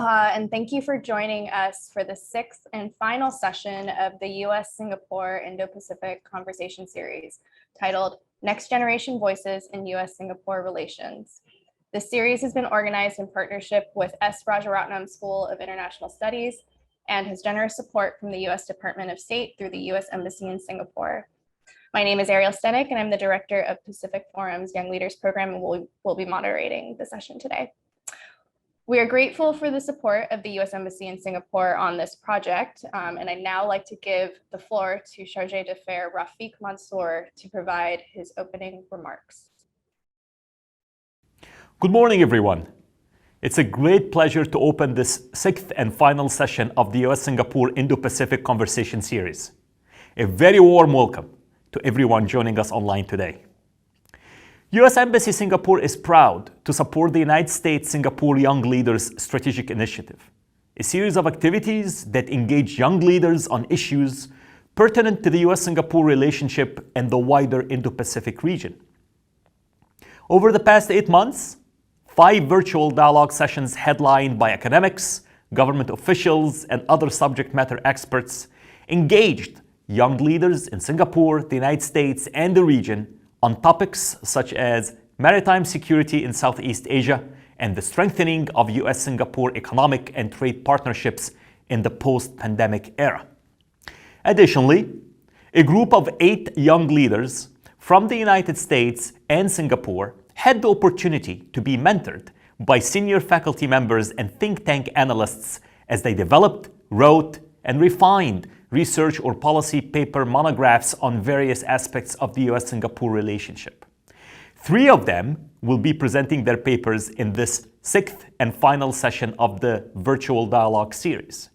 Aloha, and thank you for joining us for the sixth and final session of the U.S.-Singapore Indo-Pacific Conversation Series, titled Next Generation Voices in U.S.-Singapore Relations. This series has been organized in partnership with S. Rajaratnam School of International Studies and has generous support from the U.S. Department of State through the U.S. Embassy in Singapore. My name is Ariel Stenik, and I'm the Director of Pacific Forum's Young Leaders Program, and we'll be moderating the session today. We are grateful for the support of the U.S. Embassy in Singapore on this project, and I'd now like to give the floor to Chargé d'Affaires Rafiq Mansour to provide his opening remarks. Good morning, everyone. It's a great pleasure to open this sixth and final session of the U.S.-Singapore Indo-Pacific Conversation Series. A very warm welcome to everyone joining us online today. U.S. Embassy Singapore is proud to support the United States-Singapore Young Leaders Strategic Initiative, a series of activities that engage young leaders on issues pertinent to the U.S.-Singapore relationship and the wider Indo-Pacific region. Over the past 8 months, 5 virtual dialogue sessions headlined by academics, government officials, and other subject matter experts engaged young leaders in Singapore, the United States, and the region on topics such as maritime security in Southeast Asia and the strengthening of U.S.-Singapore economic and trade partnerships in the post-pandemic era. Additionally, a group of 8 young leaders from the United States and Singapore had the opportunity to be mentored by senior faculty members and think tank analysts as they developed, wrote, and refined research or policy paper monographs on various aspects of the U.S.-Singapore relationship. 3 of them will be presenting their papers in this 6th and final session of the virtual dialogue series.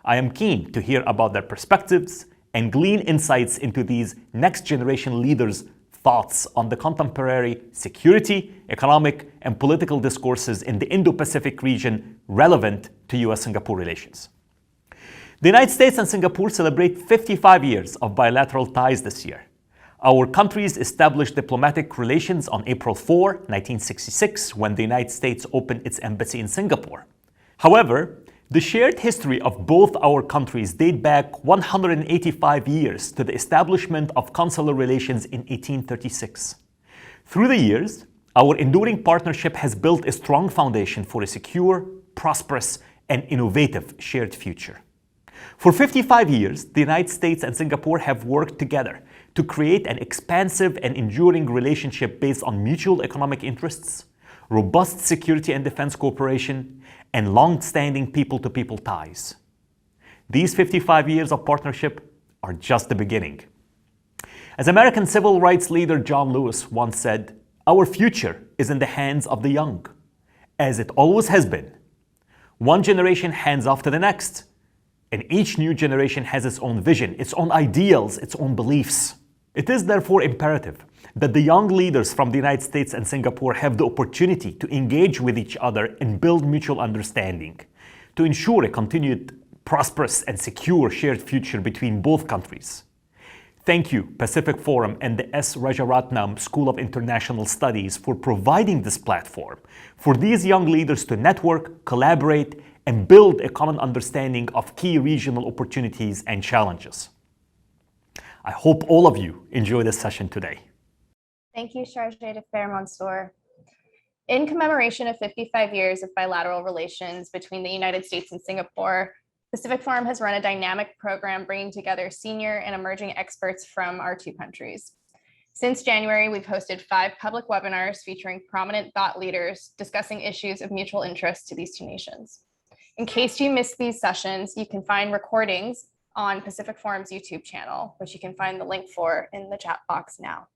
I am keen to hear about their perspectives and glean insights into these next-generation leaders' thoughts on the contemporary security, economic, and political discourses in the Indo-Pacific region relevant to U.S.-Singapore relations. The United States and Singapore celebrate 55 years of bilateral ties this year. Our countries established diplomatic relations on April 4, 1966, when the United States opened its embassy in Singapore. However, the shared history of both our countries date back 185 years to the establishment of consular relations in 1836. Through the years, our enduring partnership has built a strong foundation for a secure, prosperous, and innovative shared future. For 55 years, the United States and Singapore have worked together to create an expansive and enduring relationship based on mutual economic interests, robust security and defense cooperation, and long-standing people-to-people ties. These 55 years of partnership are just the beginning. As American civil rights leader John Lewis once said, "Our future is in the hands of the young, as it always has been. One generation hands off to the next, and each new generation has its own vision, its own ideals, its own beliefs." It is therefore imperative that the young leaders from the United States and Singapore have the opportunity to engage with each other and build mutual understanding to ensure a continued prosperous and secure shared future between both countries. Thank you, Pacific Forum and the S. Rajaratnam School of International Studies, for providing this platform for these young leaders to network, collaborate, and build a common understanding of key regional opportunities and challenges. I hope all of you enjoy this session today. Thank you, Chargé d'Affaires Mansour. In commemoration of 55 years of bilateral relations between the United States and Singapore, Pacific Forum has run a dynamic program bringing together senior and emerging experts from our 2 countries. Since January, we've hosted 5 public webinars featuring prominent thought leaders discussing issues of mutual interest to these 2 nations. In case you missed these sessions, you can find recordings on Pacific Forum's YouTube channel, which you can find the link for in the chat box now.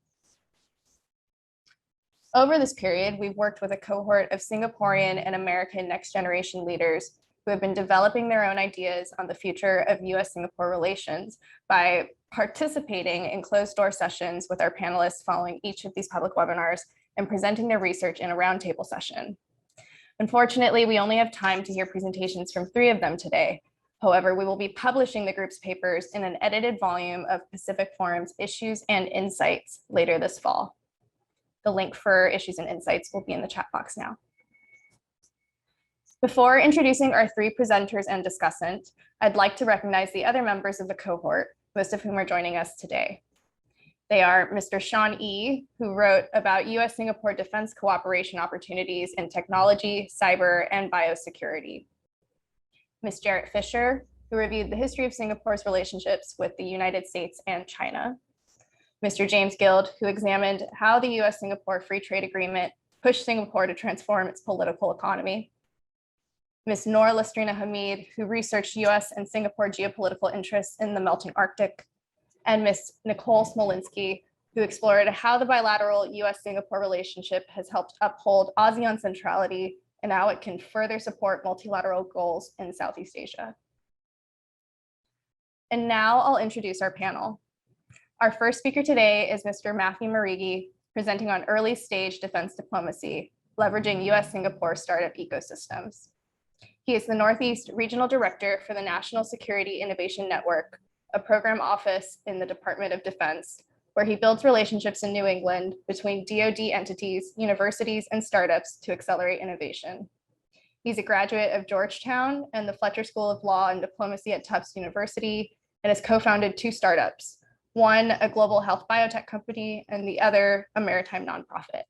Over this period, we've worked with a cohort of Singaporean and American next-generation leaders who have been developing their own ideas on the future of U.S.-Singapore relations by participating in closed-door sessions with our panelists following each of these public webinars and presenting their research in a roundtable session. Unfortunately, we only have time to hear presentations from 3 of them today. However, we will be publishing the group's papers in an edited volume of Pacific Forum's Issues and Insights later this fall. The link for Issues and Insights will be in the chat box now. Before introducing our three presenters and discussant, I'd like to recognize the other members of the cohort, most of whom are joining us today. They are Mr. Sean E., who wrote about U.S.-Singapore defense cooperation opportunities in technology, cyber, and biosecurity. Ms. Jarrett Fisher, who reviewed the history of Singapore's relationships with the United States and China. Mr. James Guild, who examined how the U.S.-Singapore Free Trade Agreement pushed Singapore to transform its political economy. Ms. Noor Lastrina Hamid, who researched U.S. and Singapore geopolitical interests in the melting Arctic. And Ms. Nicole Smolinski, who explored how the bilateral U.S.-Singapore relationship has helped uphold ASEAN centrality and how it can further support multilateral goals in Southeast Asia. And now I'll introduce our panel. Our first speaker today is Mr. Matthew Marigi, presenting on early stage defense diplomacy, leveraging U.S.-Singapore startup ecosystems. He is the Northeast Regional Director for the National Security Innovation Network, a program office in the Department of Defense, where he builds relationships in New England between DoD entities, universities, and startups to accelerate innovation. He's a graduate of Georgetown and the Fletcher School of Law and Diplomacy at Tufts University, and has co-founded two startups, one a global health biotech company and the other a maritime nonprofit.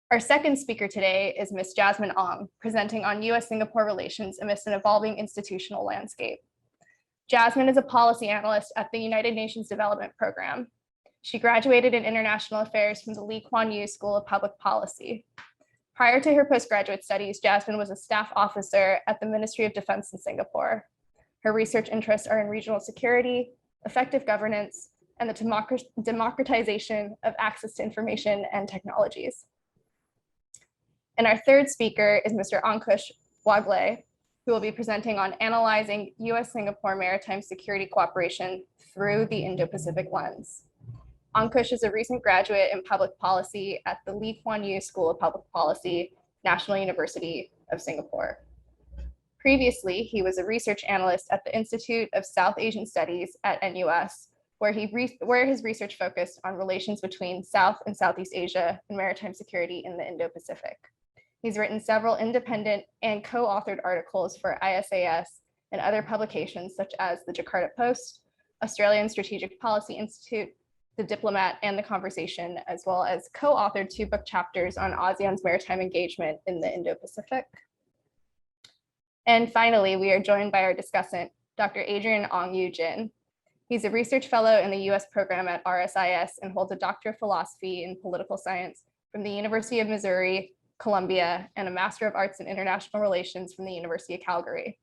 Our second speaker today is Ms. Jasmine Ong, presenting on U.S.-Singapore relations amidst an evolving institutional landscape. Jasmine is a policy analyst at the United Nations Development Program. She graduated in international affairs from the Lee Kuan Yew School of Public Policy. Prior to her postgraduate studies, Jasmine was a staff officer at the Ministry of Defense in Singapore. Her research interests are in regional security, effective governance, and the democratization of access to information and technologies. And our third speaker is Mr. Ankush Wagle, who will be presenting on analyzing U.S.-Singapore maritime security cooperation through the Indo-Pacific lens. Ankush is a recent graduate in public policy at the Lee Kuan Yew School of Public Policy, National University of Singapore. Previously, he was a research analyst at the Institute of South Asian Studies at NUS, where his research focused on relations between South and Southeast Asia and maritime security in the Indo-Pacific. He's written several independent and co-authored articles for RSIS and other publications such as the Jakarta Post, Australian Strategic Policy Institute, The Diplomat, and The Conversation, as well as co-authored two book chapters on ASEAN's maritime engagement in the Indo-Pacific. And finally, we are joined by our discussant, Dr. Adrian Ong Yu Jin. He's a research fellow in the US program at RSIS and holds a Doctor of Philosophy in Political Science from the University of Missouri, Columbia, and a Master of Arts in International Relations from the University of Calgary.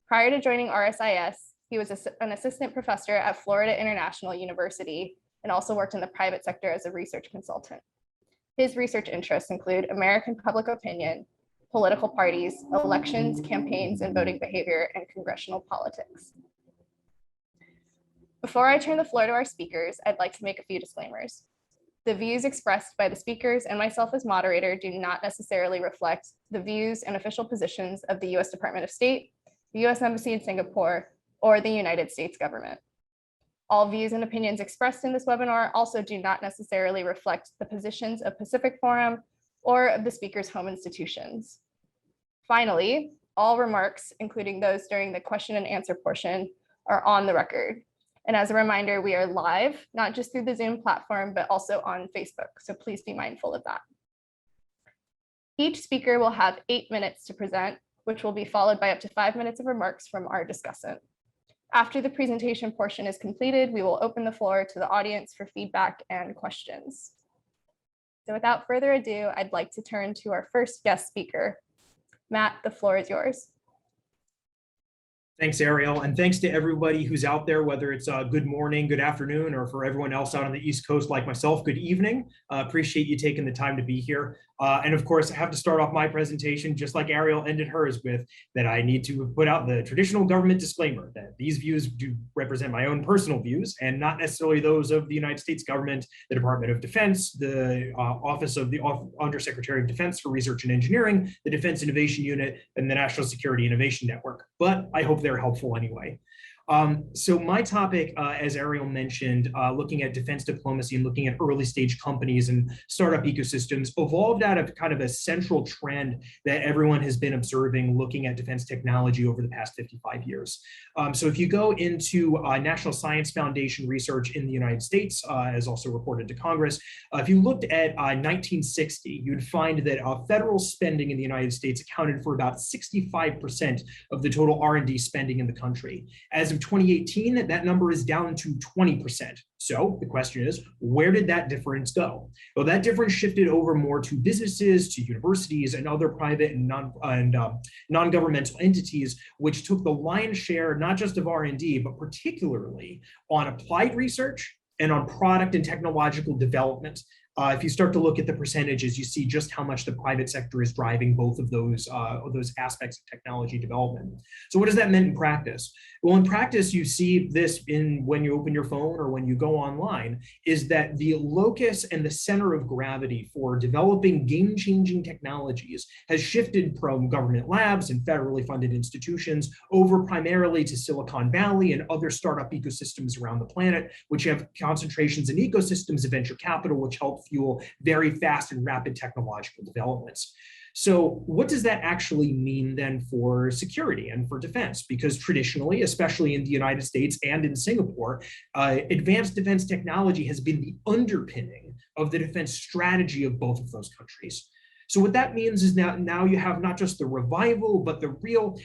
Prior to joining RSIS, he was an assistant professor at Florida International University and also worked in the private sector as a research consultant. His research interests include American public opinion, political parties, elections, campaigns, and voting behavior, and congressional politics. Before I turn the floor to our speakers, I'd like to make a few disclaimers. The views expressed by the speakers and myself as moderator do not necessarily reflect the views and official positions of the U.S. Department of State, the U.S. Embassy in Singapore, or the United States government. All views and opinions expressed in this webinar also do not necessarily reflect the positions of Pacific Forum or of the speaker's home institutions. Finally, all remarks, including those during the question and answer portion, are on the record. And as a reminder, we are live, not just through the Zoom platform, but also on Facebook. So please be mindful of that. Each speaker will have 8 minutes to present, which will be followed by up to 5 minutes of remarks from our discussant. After the presentation portion is completed, we will open the floor to the audience for feedback and questions. So without further ado, I'd like to turn to our first guest speaker. Matt, the floor is yours. Thanks, Ariel, and thanks to everybody who's out there, whether it's good morning, good afternoon, or for everyone else out on the East Coast like myself, good evening. Appreciate you taking the time to be here. And of course, I have to start off my presentation, just like Ariel ended hers with, that I need to put out the traditional government disclaimer that these views do represent my own personal views and not necessarily those of the United States government, the Department of Defense, the Office of the Undersecretary of Defense for Research and Engineering, the Defense Innovation Unit, and the National Security Innovation Network. But I hope they're helpful anyway. So my topic, as Ariel mentioned, looking at defense diplomacy and looking at early stage companies and startup ecosystems, evolved out of kind of a central trend that everyone has been observing looking at defense technology over the past 55 years. So if you go into National Science Foundation research in the United States, as also reported to Congress, if you looked at 1960, you'd find that federal spending in the United States accounted for about 65% of the total R&D spending in the country. As of 2018, that number is down to 20%. So the question is, where did that difference go? Well, that difference shifted over more to businesses, to universities, and other private and non-governmental entities, which took the lion's share, not just of R&D, but particularly on applied research and on product and technological development. If you start to look at the percentages, you see just how much the private sector is driving both of those aspects of technology development. So what does that mean in practice? Well, in practice, you see this when you open your phone or when you go online, is that the locus and the center of gravity for developing game-changing technologies has shifted from government labs and federally funded institutions over primarily to Silicon Valley and other startup ecosystems around the planet, which have concentrations in ecosystems of venture capital, which help fuel very fast and rapid technological developments. So what does that actually mean then for security and for defense? Because traditionally, especially in the United States and in Singapore, advanced defense technology has been the underpinning of the defense strategy of both of those countries. So what that means is now you have not just the revival, but the real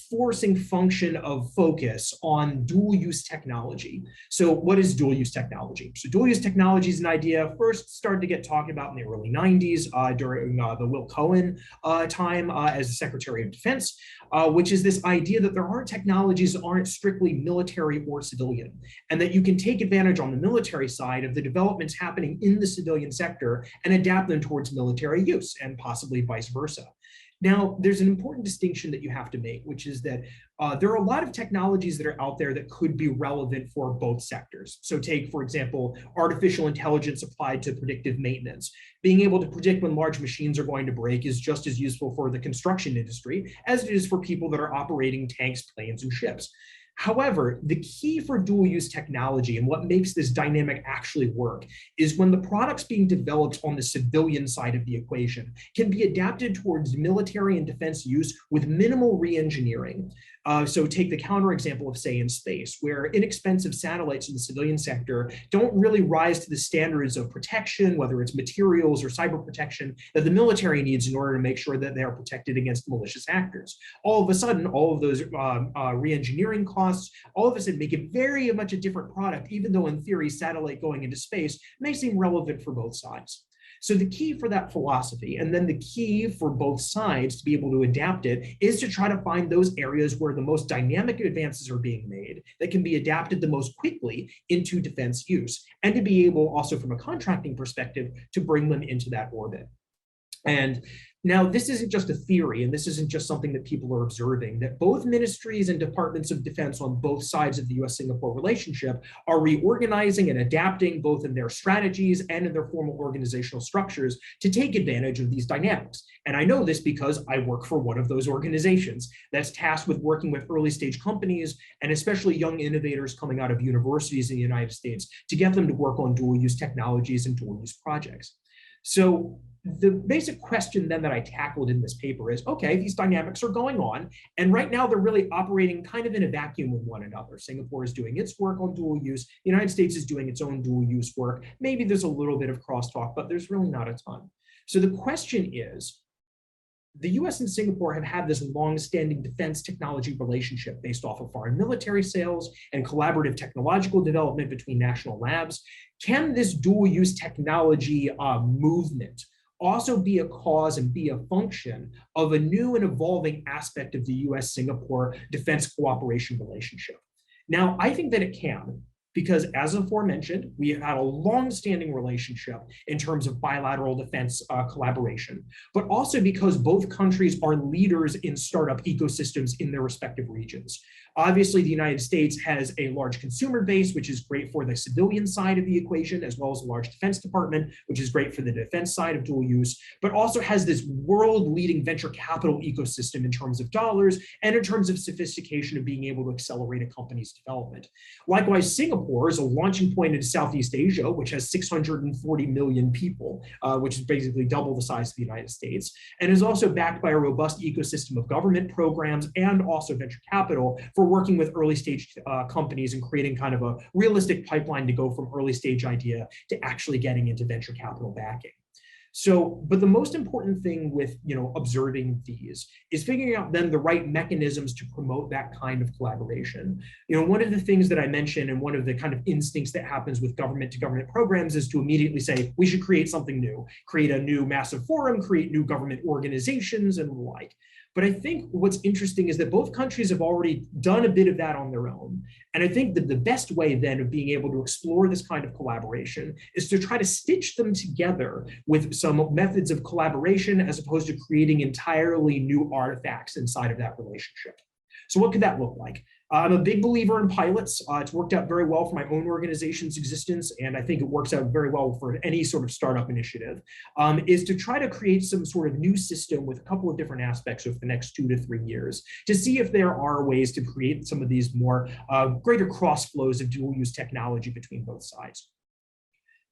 forcing function of focus on dual use technology. So what is dual use technology? So dual use technology is an idea first started to get talked about in the early 90s during the Will Cohen time as the Secretary of Defense, which is this idea that there are technologies that aren't strictly military or civilian, and that you can take advantage on the military side of the developments happening in the civilian sector and adapt them towards military use, and possibly vice versa. Now, there's an important distinction that you have to make, which is that there are a lot of technologies that are out there that could be relevant for both sectors. So take, for example, artificial intelligence applied to predictive maintenance. Being able to predict when large machines are going to break is just as useful for the construction industry as it is for people that are operating tanks, planes, and ships. However, the key for dual use technology and what makes this dynamic actually work is when the products being developed on the civilian side of the equation can be adapted towards military and defense use with minimal re-engineering. So take the counterexample of, say, in space, where inexpensive satellites in the civilian sector don't really rise to the standards of protection, whether it's materials or cyber protection, that the military needs in order to make sure that they are protected against malicious actors. All of a sudden, all of those re-engineering costs, all of a sudden make it very much a different product, even though in theory, satellite going into space may seem relevant for both sides. So the key for that philosophy, and then the key for both sides to be able to adapt it, is to try to find those areas where the most dynamic advances are being made that can be adapted the most quickly into defense use, and to be able also from a contracting perspective to bring them into that orbit. And now this isn't just a theory, and this isn't just something that people are observing, that both ministries and departments of defense on both sides of the US-Singapore relationship are reorganizing and adapting both in their strategies and in their formal organizational structures to take advantage of these dynamics. And I know this because I work for one of those organizations that's tasked with working with early stage companies and especially young innovators coming out of universities in the United States to get them to work on dual use technologies and dual use projects. So the basic question then that I tackled in this paper is, okay, these dynamics are going on, and right now they're really operating kind of in a vacuum with one another. Singapore is doing its work on dual use, the United States is doing its own dual use work. Maybe there's a little bit of crosstalk, but there's really not a ton. So the question is, the US and Singapore have had this long-standing defense technology relationship based off of foreign military sales and collaborative technological development between national labs. Can this dual-use technology movement also be a cause and be a function of a new and evolving aspect of the US-Singapore defense cooperation relationship? Now, I think that it can. because as aforementioned, we have had a long-standing relationship in terms of bilateral defense collaboration, but also because both countries are leaders in startup ecosystems in their respective regions. Obviously, the United States has a large consumer base, which is great for the civilian side of the equation, as well as a large defense department, which is great for the defense side of dual use, but also has this world-leading venture capital ecosystem in terms of dollars and in terms of sophistication of being able to accelerate a company's development. Likewise, Singapore is a launching point into Southeast Asia, which has 640 million people, which is basically double the size of the United States, and is also backed by a robust ecosystem of government programs and also venture capital for working with early stage companies and creating kind of a realistic pipeline to go from early stage idea to actually getting into venture capital backing. So, but the most important thing with, observing these is figuring out then the right mechanisms to promote that kind of collaboration. One of the things that I mentioned and one of the kind of instincts that happens with government to government programs is to immediately say, we should create something new, create a new massive forum, create new government organizations and the like. But I think what's interesting is that both countries have already done a bit of that on their own. And I think that the best way then of being able to explore this kind of collaboration is to try to stitch them together with some methods of collaboration as opposed to creating entirely new artifacts inside of that relationship. So what could that look like? I'm a big believer in pilots. It's worked out very well for my own organization's existence, and I think it works out very well for any sort of startup initiative, is to try to create some sort of new system with a couple of different aspects over the next 2 to 3 years to see if there are ways to create some of these more greater cross flows of dual use technology between both sides.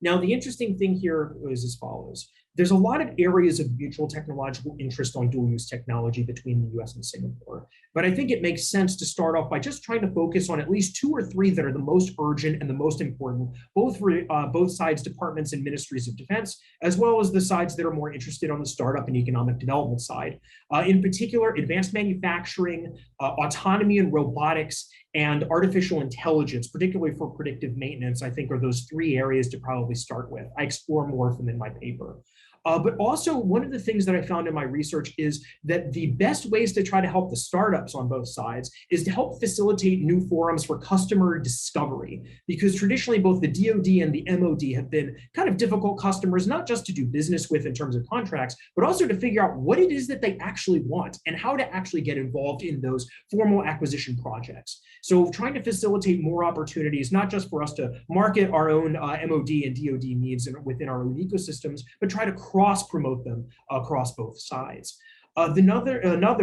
Now, the interesting thing here is as follows. There's a lot of areas of mutual technological interest on dual use technology between the US and Singapore, but I think it makes sense to start off by just trying to focus on at least 2 or 3 that are the most urgent and the most important, both for both sides' departments and ministries of defense, as well as the sides that are more interested on the startup and economic development side. In particular, advanced manufacturing, autonomy and robotics, and artificial intelligence, particularly for predictive maintenance, I think are those 3 areas to probably start with. I explore more of them in my paper. But also one of the things that I found in my research is that the best ways to try to help the startups on both sides is to help facilitate new forums for customer discovery, because traditionally both the DoD and the MOD have been kind of difficult customers, not just to do business with in terms of contracts, but also to figure out what it is that they actually want and how to actually get involved in those formal acquisition projects. So trying to facilitate more opportunities, not just for us to market our own MOD and DoD needs within our own ecosystems, but try to cross-promote them across both sides. Another,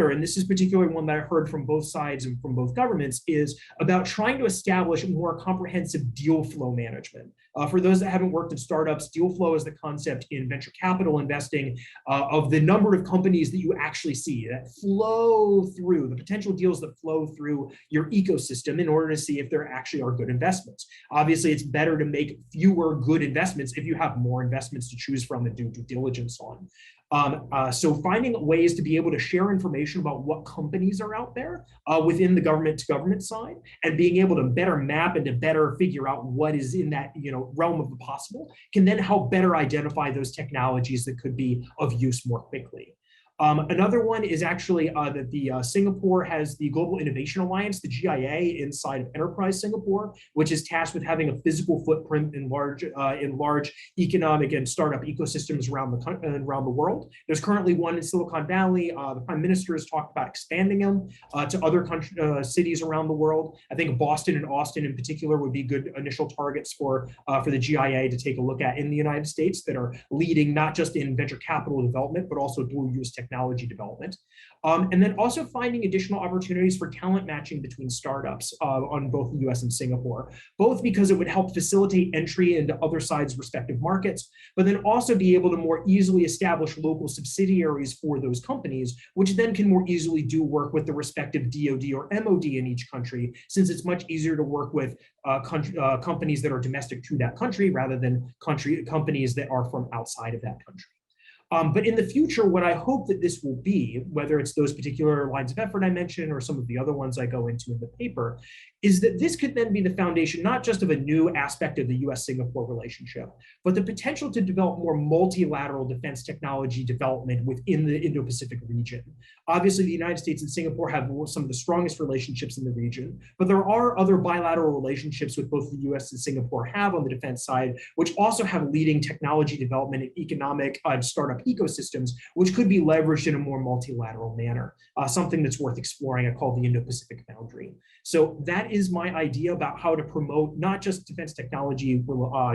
and this is particularly one that I heard from both sides and from both governments, is about trying to establish more comprehensive deal flow management. For those that haven't worked in startups, deal flow is the concept in venture capital investing of the number of companies that you actually see that flow through, the potential deals that flow through your ecosystem in order to see if there actually are good investments. Obviously, it's better to make fewer good investments if you have more investments to choose from and do due diligence on. So finding ways to be able to share information about what companies are out there within the government to government side, and being able to better map and to better figure out what is in that realm of the possible can then help better identify those technologies that could be of use more quickly. Another one is actually that the Singapore has the Global Innovation Alliance, the GIA, inside of Enterprise Singapore, which is tasked with having a physical footprint in large economic and startup ecosystems around the world. There's currently one in Silicon Valley. The Prime Minister has talked about expanding them to other cities around the world. I think Boston and Austin in particular would be good initial targets for the GIA to take a look at in the United States that are leading not just in venture capital development, but also dual use technology development. And then also finding additional opportunities for talent matching between startups on both the US and Singapore, both because it would help facilitate entry into other sides' respective markets, but then also be able to more easily establish local subsidiaries for those companies, which then can more easily do work with the respective DoD or MOD in each country, since it's much easier to work with companies that are domestic to that country rather than companies that are from outside of that country. But in the future, what I hope that this will be, whether it's those particular lines of effort I mentioned or some of the other ones I go into in the paper, is that this could then be the foundation, not just of a new aspect of the US-Singapore relationship, but the potential to develop more multilateral defense technology development within the Indo-Pacific region. Obviously, the United States and Singapore have some of the strongest relationships in the region, but there are other bilateral relationships with both the US and Singapore have on the defense side, which also have leading technology development and economic startup ecosystems, which could be leveraged in a more multilateral manner, something that's worth exploring. I call the Indo-Pacific boundary. So that is my idea about how to promote not just defense technology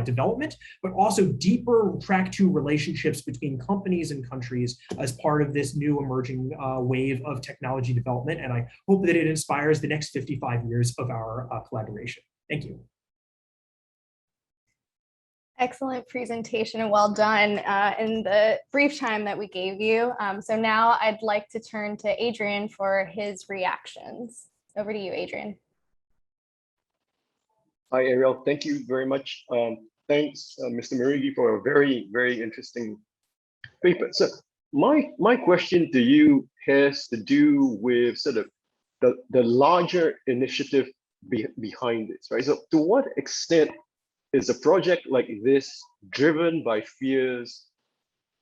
development, but also deeper track two relationships between companies and countries as part of this new emerging wave of technology development. And I hope that it inspires the next 55 years of our collaboration. Thank you. Excellent presentation and well done in the brief time that we gave you. So now I'd like to turn to Adrian for his reactions. Over to you, Adrian. Hi, Ariel. Thank you very much. Thanks, Mr. Marigi, for a very, very interesting paper. So my question to you has to do with sort of the larger initiative behind this, right? So to what extent is a project like this driven by fears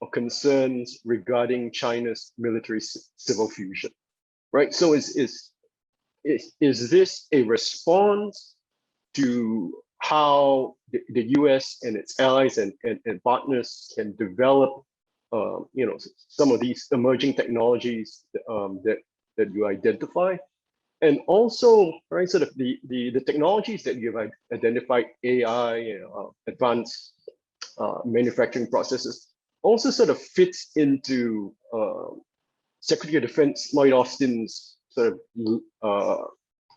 or concerns regarding China's military civil fusion, right? So is this a response to how the US and its allies and partners can develop, some of these emerging technologies that you identify? And also, right, sort of the technologies that you've identified, AI, advanced manufacturing processes, also sort of fits into Secretary of Defense Lloyd Austin's sort of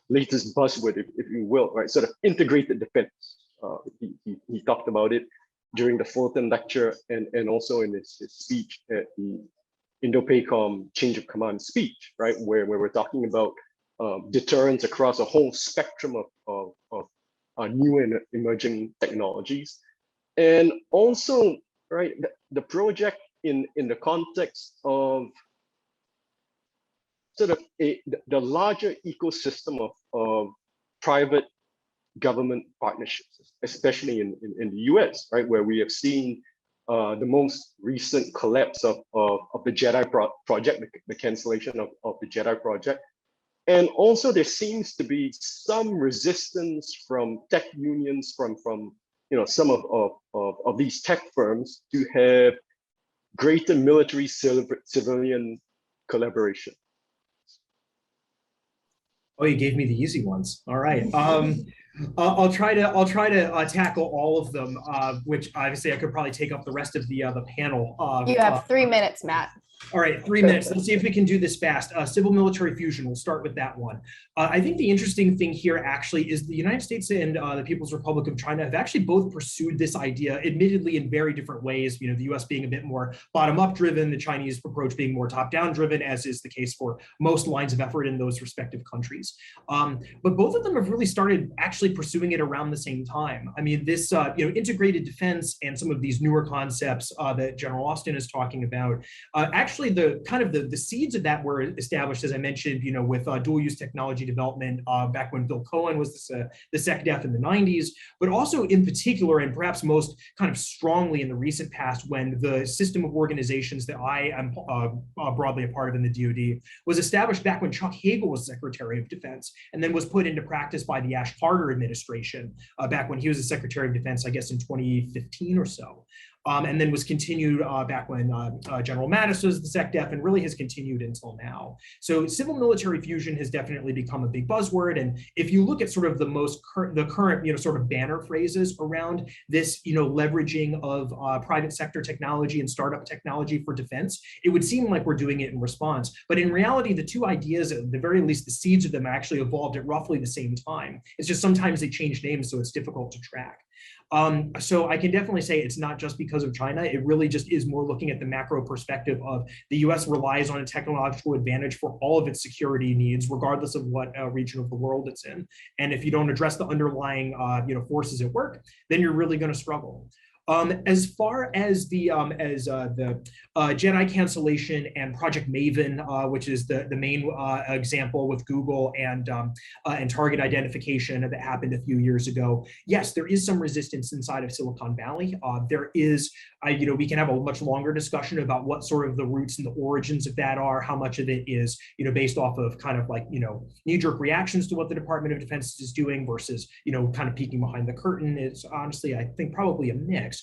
latest buzzword, if you will, right? Sort of integrated defense. He talked about it during the Fulton lecture and also in his speech at the Indo-PACOM change of command speech, right? Where we're talking about deterrence across a whole spectrum of new and emerging technologies. And also, right, the project in the context of sort of the larger ecosystem of private government partnerships, especially in the US, right, where we have seen the most recent collapse of the JEDI project, the cancellation of the JEDI project. And also there seems to be some resistance from tech unions, from some of these tech firms to have greater military civilian collaboration. Oh, you gave me the easy ones. All right. I'll try to tackle all of them, which obviously I could probably take up the rest of the panel. You have 3 minutes, Matt. All right, 3 minutes. Let's see if we can do this fast. Civil military fusion, we'll start with that one. I think the interesting thing here actually is the United States and the People's Republic of China have actually both pursued this idea, admittedly in very different ways, the US being a bit more bottom-up driven, the Chinese approach being more top-down driven, as is the case for most lines of effort in those respective countries. But both of them have really started actually pursuing it around the same time. I mean, this integrated defense and some of these newer concepts that General Austin is talking about, actually the seeds of that were established, as I mentioned, with dual use technology development back when Bill Cohen was the SecDef in the 90s, but also in particular, and perhaps most kind of strongly in the recent past, when the system of organizations that I am broadly a part of in the DoD was established back when Chuck Hagel was Secretary of Defense, and then was put into practice by the Ash Carter administration back when he was the Secretary of Defense, I guess in 2015 or so. And then was continued back when General Mattis was the SecDef, and really has continued until now. So civil military fusion has definitely become a big buzzword. And if you look at sort of the current sort of banner phrases around this leveraging of private sector technology and startup technology for defense, it would seem like we're doing it in response. But in reality, the two ideas, at the very least, the seeds of them actually evolved at roughly the same time. It's just sometimes they change names, so it's difficult to track. So I can definitely say it's not just because of China. It really just is more looking at the macro perspective of the US relies on a technological advantage for all of its security needs, regardless of what region of the world it's in. And if you don't address the underlying forces at work, then you're really going to struggle. As far as the Jedi cancellation and Project Maven, which is the main example with Google and target identification that happened a few years ago, yes, there is some resistance inside of Silicon Valley. There is, we can have a much longer discussion about what sort of the roots and the origins of that are, how much of it is, based off of kind of like, knee-jerk reactions to what the Department of Defense is doing versus, kind of peeking behind the curtain. It's honestly, I think, probably a mix.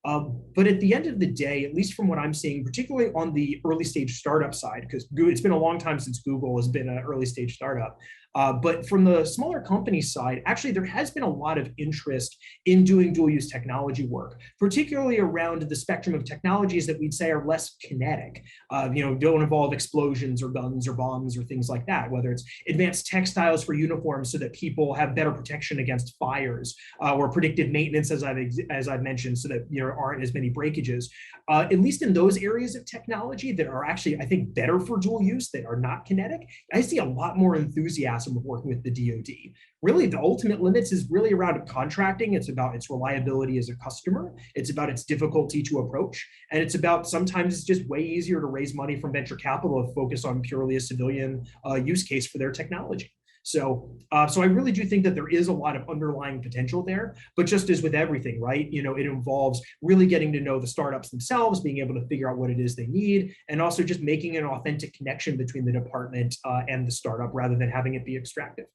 But at the end of the day, at least from what I'm seeing, particularly on the early stage startup side, because it's been a long time since Google has been an early stage startup. But from the smaller company side, actually, there has been a lot of interest in doing dual use technology work, particularly around the spectrum of technologies that we'd say are less kinetic, don't involve explosions or guns or bombs or things like that, whether it's advanced textiles for uniforms so that people have better protection against fires, or predictive maintenance, as I've mentioned, so that there aren't as many breakages. At least in those areas of technology that are actually, I think, better for dual use, that are not kinetic, I see a lot more enthusiasm of working with the DoD. Really, the ultimate limits is really around contracting. It's about its reliability as a customer. It's about its difficulty to approach. And it's about sometimes it's just way easier to raise money from venture capital to focus on purely a civilian use case for their technology. So I really do think that there is a lot of underlying potential there, but just as with everything, right? It involves really getting to know the startups themselves, being able to figure out what it is they need, and also just making an authentic connection between the department and the startup rather than having it be extractive.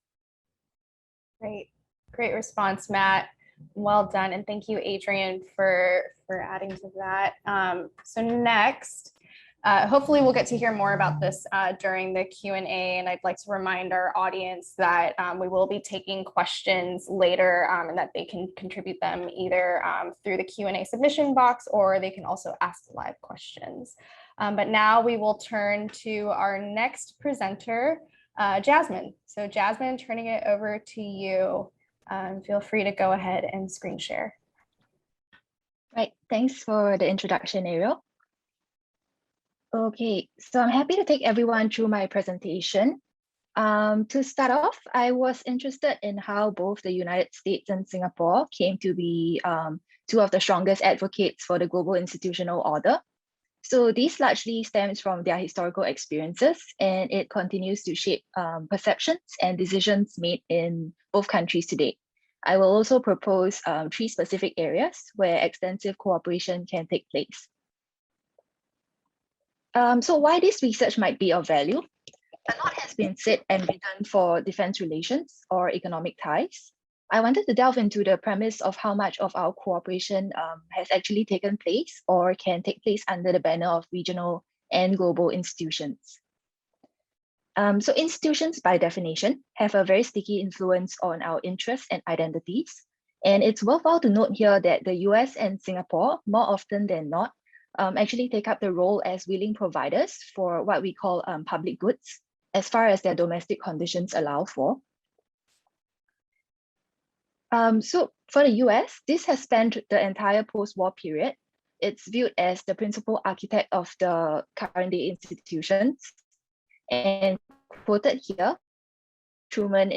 Great response, Matt. Well done, and thank you, Adrian, for adding to that. So next, hopefully we'll get to hear more about this during the Q&A, and I'd like to remind our audience that we will be taking questions later, and that they can contribute them either through the Q&A submission box, or they can also ask live questions. But now we will turn to our next presenter, Jasmine. So Jasmine, turning it over to you. Feel free to go ahead and screen share. Right, thanks for the introduction, Ariel. Okay, so I'm happy to take everyone through my presentation. To start off, I was interested in how both the United States and Singapore came to be two of the strongest advocates for the global institutional order. So this largely stems from their historical experiences, and it continues to shape perceptions and decisions made in both countries today. I will also propose 3 specific areas where extensive cooperation can take place. So why this research might be of value? A lot has been said and written for defense relations or economic ties. I wanted to delve into the premise of how much of our cooperation has actually taken place or can take place under the banner of regional and global institutions. So institutions, by definition, have a very sticky influence on our interests and identities. And it's worthwhile to note here that the US and Singapore, more often than not, actually take up the role as willing providers for what we call public goods, as far as their domestic conditions allow for. So for the US, this has spanned the entire post-war period. It's viewed as the principal architect of the current day institutions. And quoted here, Truman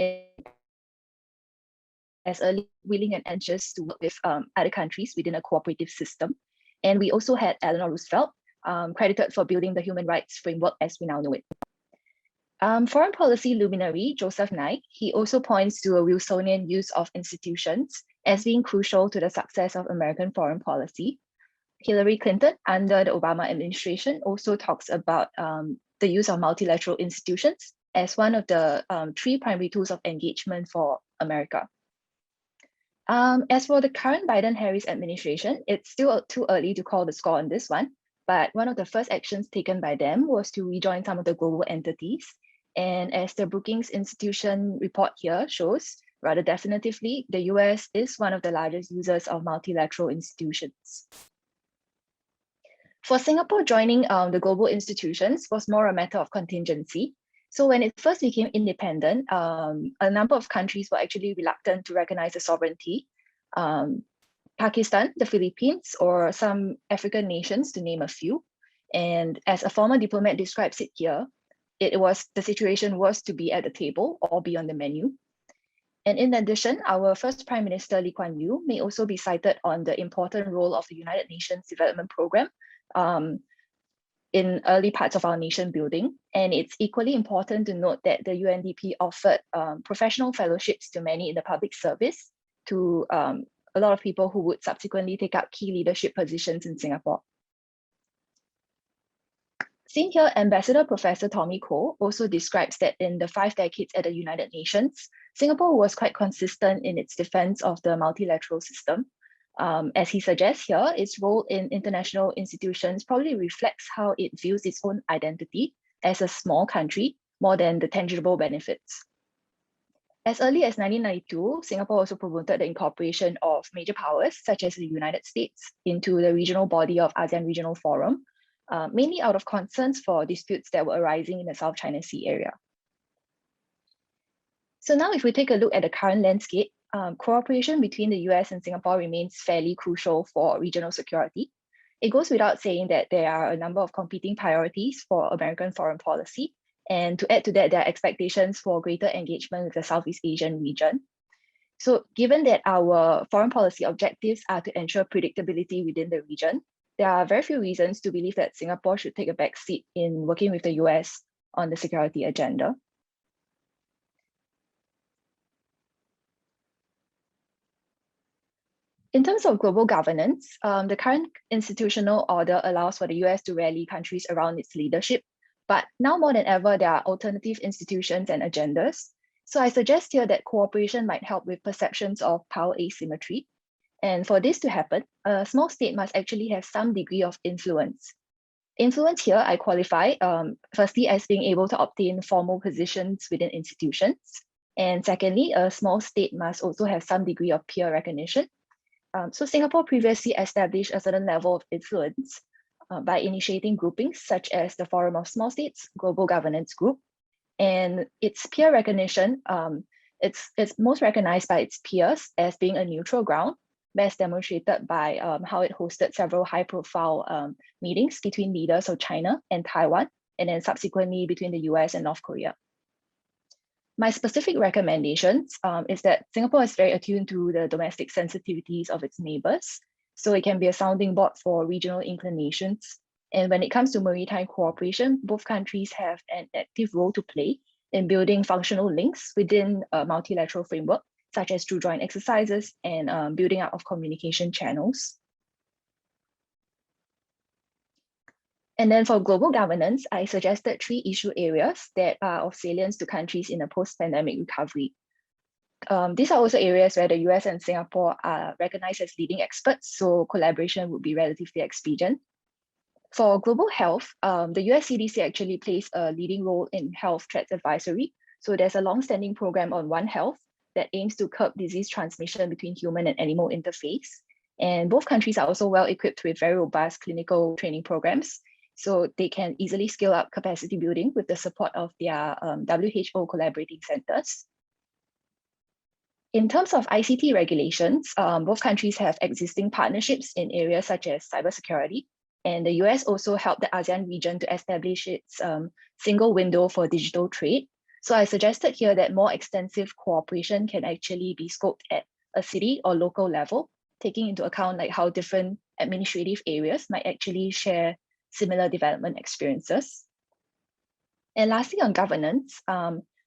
as early willing and anxious to work with other countries within a cooperative system. And we also had Eleanor Roosevelt, credited for building the human rights framework as we now know it. Foreign policy luminary Joseph Nye, he also points to a Wilsonian use of institutions as being crucial to the success of American foreign policy. Hillary Clinton, under the Obama administration, also talks about the use of multilateral institutions as one of the 3 primary tools of engagement for America. As for the current Biden-Harris administration, it's still too early to call the score on this one, but one of the first actions taken by them was to rejoin some of the global entities. And as the Brookings Institution report here shows, rather definitively, the US is one of the largest users of multilateral institutions. For Singapore, joining the global institutions was more a matter of contingency. So when it first became independent, a number of countries were actually reluctant to recognize the sovereignty. Pakistan, the Philippines, or some African nations, to name a few. And as a former diplomat describes it here, the situation was to be at the table or be on the menu. And in addition, our first Prime Minister Lee Kuan Yew may also be cited on the important role of the United Nations Development Programme in early parts of our nation building. And it's equally important to note that the UNDP offered professional fellowships to many in the public service to a lot of people who would subsequently take up key leadership positions in Singapore. Seen here, Ambassador Professor Tommy Koh also describes that in the 5 decades at the United Nations, Singapore was quite consistent in its defense of the multilateral system. As he suggests here, its role in international institutions probably reflects how it views its own identity as a small country more than the tangible benefits. As early as 1992, Singapore also promoted the incorporation of major powers such as the United States into the regional body of ASEAN Regional Forum, mainly out of concerns for disputes that were arising in the South China Sea area. So now if we take a look at the current landscape, cooperation between the US and Singapore remains fairly crucial for regional security. It goes without saying that there are a number of competing priorities for American foreign policy. And to add to that, there are expectations for greater engagement with the Southeast Asian region. So given that our foreign policy objectives are to ensure predictability within the region, there are very few reasons to believe that Singapore should take a back seat in working with the US on the security agenda. In terms of global governance, the current institutional order allows for the US to rally countries around its leadership, but now more than ever, there are alternative institutions and agendas. So I suggest here that cooperation might help with perceptions of power asymmetry. And for this to happen, a small state must actually have some degree of influence. Influence here, I qualify, firstly, as being able to obtain formal positions within institutions. And secondly, a small state must also have some degree of peer recognition. So Singapore previously established a certain level of influence by initiating groupings such as the Forum of Small States Global Governance Group. And its peer recognition, it's most recognized by its peers as being a neutral ground, best demonstrated by how it hosted several high-profile meetings between leaders of China and Taiwan, and then subsequently between the US and North Korea. My specific recommendations is that Singapore is very attuned to the domestic sensitivities of its neighbors, so it can be a sounding board for regional inclinations. And when it comes to maritime cooperation, both countries have an active role to play in building functional links within a multilateral framework, such as through joint exercises and building up of communication channels. And then for global governance, I suggested 3 issue areas that are of salience to countries in a post-pandemic recovery. These are also areas where the US and Singapore are recognized as leading experts, so collaboration would be relatively expedient. For global health, the US CDC actually plays a leading role in health threats advisory. So there's a long-standing program on One Health that aims to curb disease transmission between human and animal interface. And both countries are also well equipped with very robust clinical training programs, so they can easily scale up capacity building with the support of their WHO collaborating centers. In terms of ICT regulations, both countries have existing partnerships in areas such as cybersecurity, and the US also helped the ASEAN region to establish its single window for digital trade. So I suggested here that more extensive cooperation can actually be scoped at a city or local level, taking into account like how different administrative areas might actually share similar development experiences. And lastly, on governance,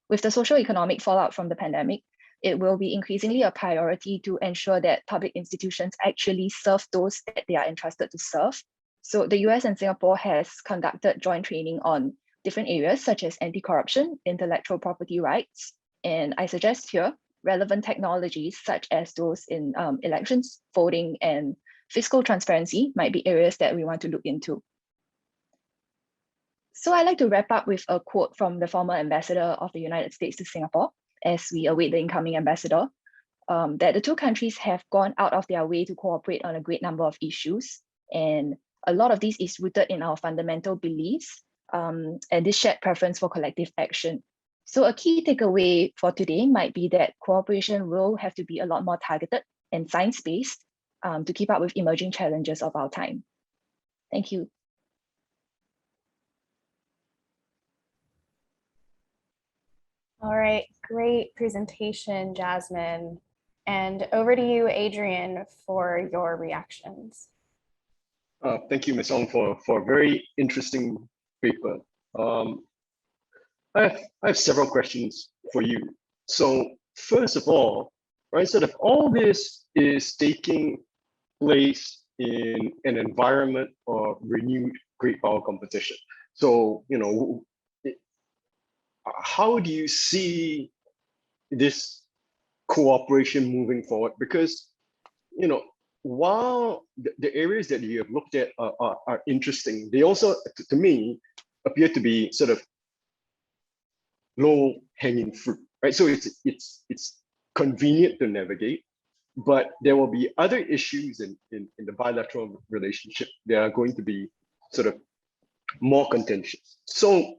with the socio-economic fallout from the pandemic, it will be increasingly a priority to ensure that public institutions actually serve those that they are entrusted to serve. So the US and Singapore has conducted joint training on different areas such as anti-corruption, intellectual property rights, and I suggest here relevant technologies such as those in elections, voting, and fiscal transparency might be areas that we want to look into. So I'd like to wrap up with a quote from the former ambassador of the United States to Singapore, as we await the incoming ambassador, that the 2 countries have gone out of their way to cooperate on a great number of issues. And a lot of this is rooted in our fundamental beliefs and this shared preference for collective action. So a key takeaway for today might be that cooperation will have to be a lot more targeted and science-based to keep up with emerging challenges of our time. Thank you. All right, great presentation, Jasmine. And over to you, Adrian, for your reactions. Thank you, Ms. Ong, for a very interesting paper. I have several questions for you. So first of all, right, sort of all this is taking place in an environment of renewed great power competition. So, you know, how do you see this cooperation moving forward? Because, you know, while the areas that you have looked at are interesting, they also, to me, appear to be sort of low hanging fruit, right? So it's convenient to navigate, but there will be other issues in the bilateral relationship that are going to be sort of more contentious. So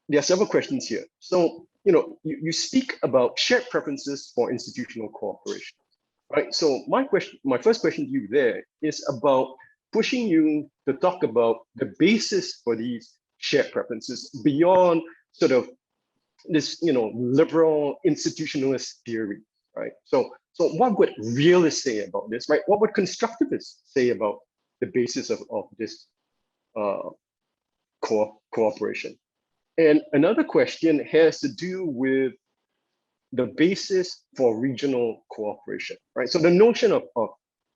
there are several questions here. So, you know, you speak about shared preferences for institutional cooperation, right? So my first question to you there is about pushing you to talk about the basis for these shared preferences beyond sort of this, you know, liberal institutionalist theory, right? So what would realists say about this, right? What would constructivists say about the basis of this cooperation? And another question has to do with the basis for regional cooperation, right? So the notion of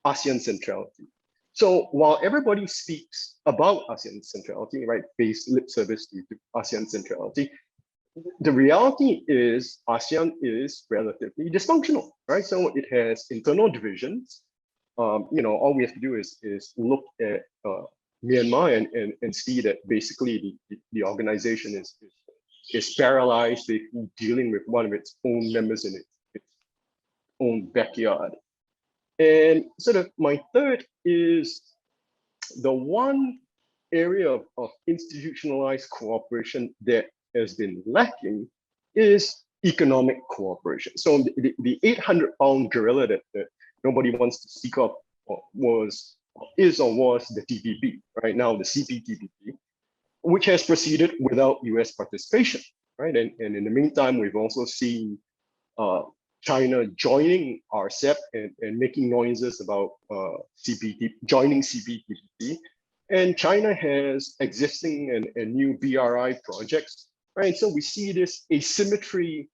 ASEAN centrality. So while everybody speaks about ASEAN centrality, right, pays lip service to ASEAN centrality, the reality is ASEAN is relatively dysfunctional, right? So it has internal divisions. You know, all we have to do is look at Myanmar and see that basically the organization is paralyzed with dealing with one of its own members in its own backyard. And sort of my third is the one area of institutionalized cooperation that has been lacking is economic cooperation. So the 800-pound gorilla that nobody wants to speak of was the TPP, right now the CPTPP, which has proceeded without US participation, right? And in the meantime, we've also seen China joining RCEP and making noises about joining CPTPP. And China has existing and new BRI projects, right? So we see this asymmetry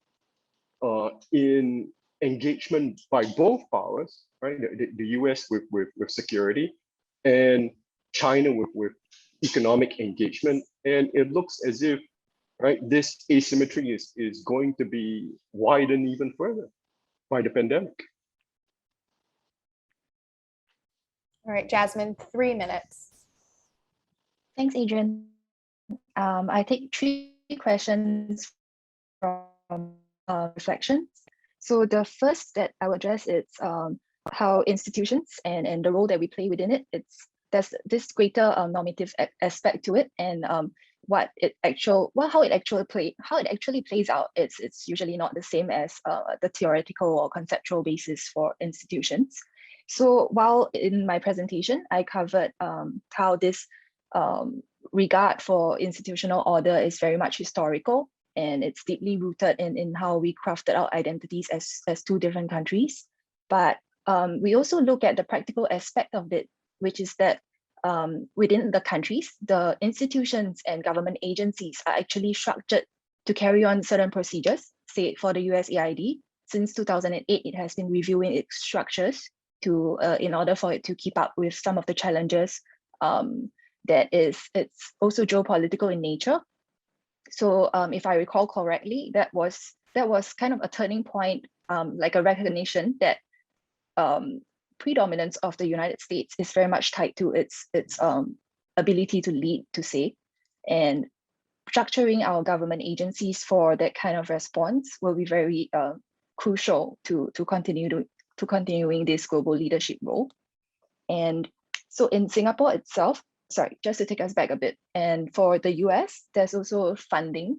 in engagement by both powers, right? The US with security and China with economic engagement. And it looks as if, right, this asymmetry is going to be widened even further by the pandemic. All right, Jasmine, 3 minutes. Thanks, Adrian. I take 3 questions from reflections. So the first that I will address is how institutions and the role that we play within it. There's this greater normative aspect to it, and how it actually plays out. It's usually not the same as the theoretical or conceptual basis for institutions. So while in my presentation I covered how this regard for institutional order is very much historical, and it's deeply rooted in how we crafted our identities as 2 different countries. But we also look at the practical aspect of it, which is that within the countries, the institutions and government agencies are actually structured to carry on certain procedures. Say for the USAID, since 2008, it has been reviewing its structures to in order for it to keep up with some of the challenges it's also geopolitical in nature. So if I recall correctly, that was kind of a turning point, like a recognition that predominance of the United States is very much tied to its ability to lead, to say, and structuring our government agencies for that kind of response will be very crucial to continuing this global leadership role. And so in Singapore itself, sorry, just to take us back a bit, and for the US, there's also funding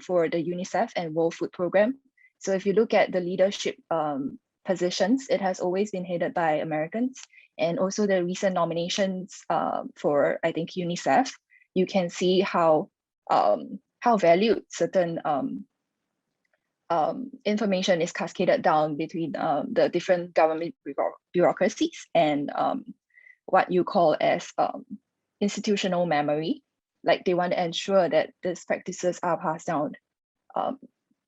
for the UNICEF and World Food Program. So if you look at the leadership positions, it has always been headed by Americans. And also the recent nominations for, I think, UNICEF, you can see how valued certain information is cascaded down between the different government bureaucracies and what you call as institutional memory. Like they want to ensure that these practices are passed down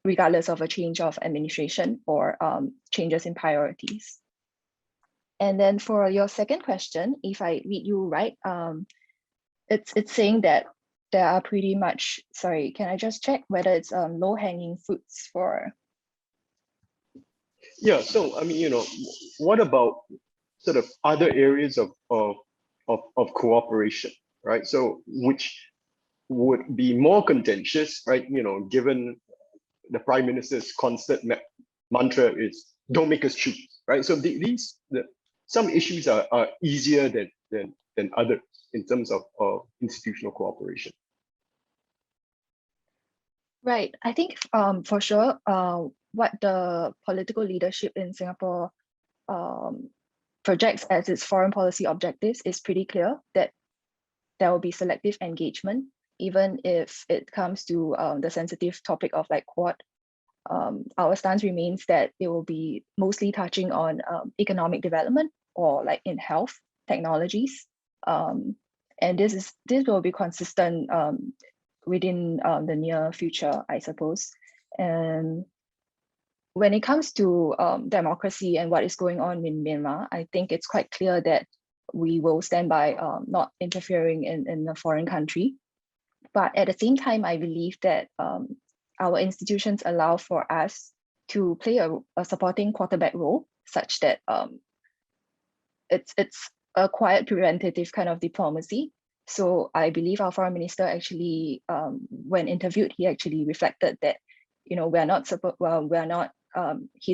regardless of a change of administration or changes in priorities. And then for your second question, if I read you right, it's saying that there are pretty much, sorry, can I just check whether it's low-hanging fruits for? Yeah, so I mean, what about sort of other areas of cooperation, right? So which would be more contentious, right? Given the Prime Minister's constant mantra is "Don't make us choose," right? So some issues are easier than others in terms of institutional cooperation. Right. I think for sure, what the political leadership in Singapore projects as its foreign policy objectives is pretty clear, that there will be selective engagement, even if it comes to the sensitive topic of like Quad. Our stance remains that it will be mostly touching on economic development or like in health technologies. And this will be consistent within the near future, I suppose. And when it comes to democracy and what is going on in Myanmar, I think it's quite clear that we will stand by not interfering in a foreign country. But at the same time, I believe that our institutions allow for us to play a supporting quarterback role, such that it's a quiet preventative kind of diplomacy. So I believe our foreign minister actually, when interviewed, he actually reflected that, he's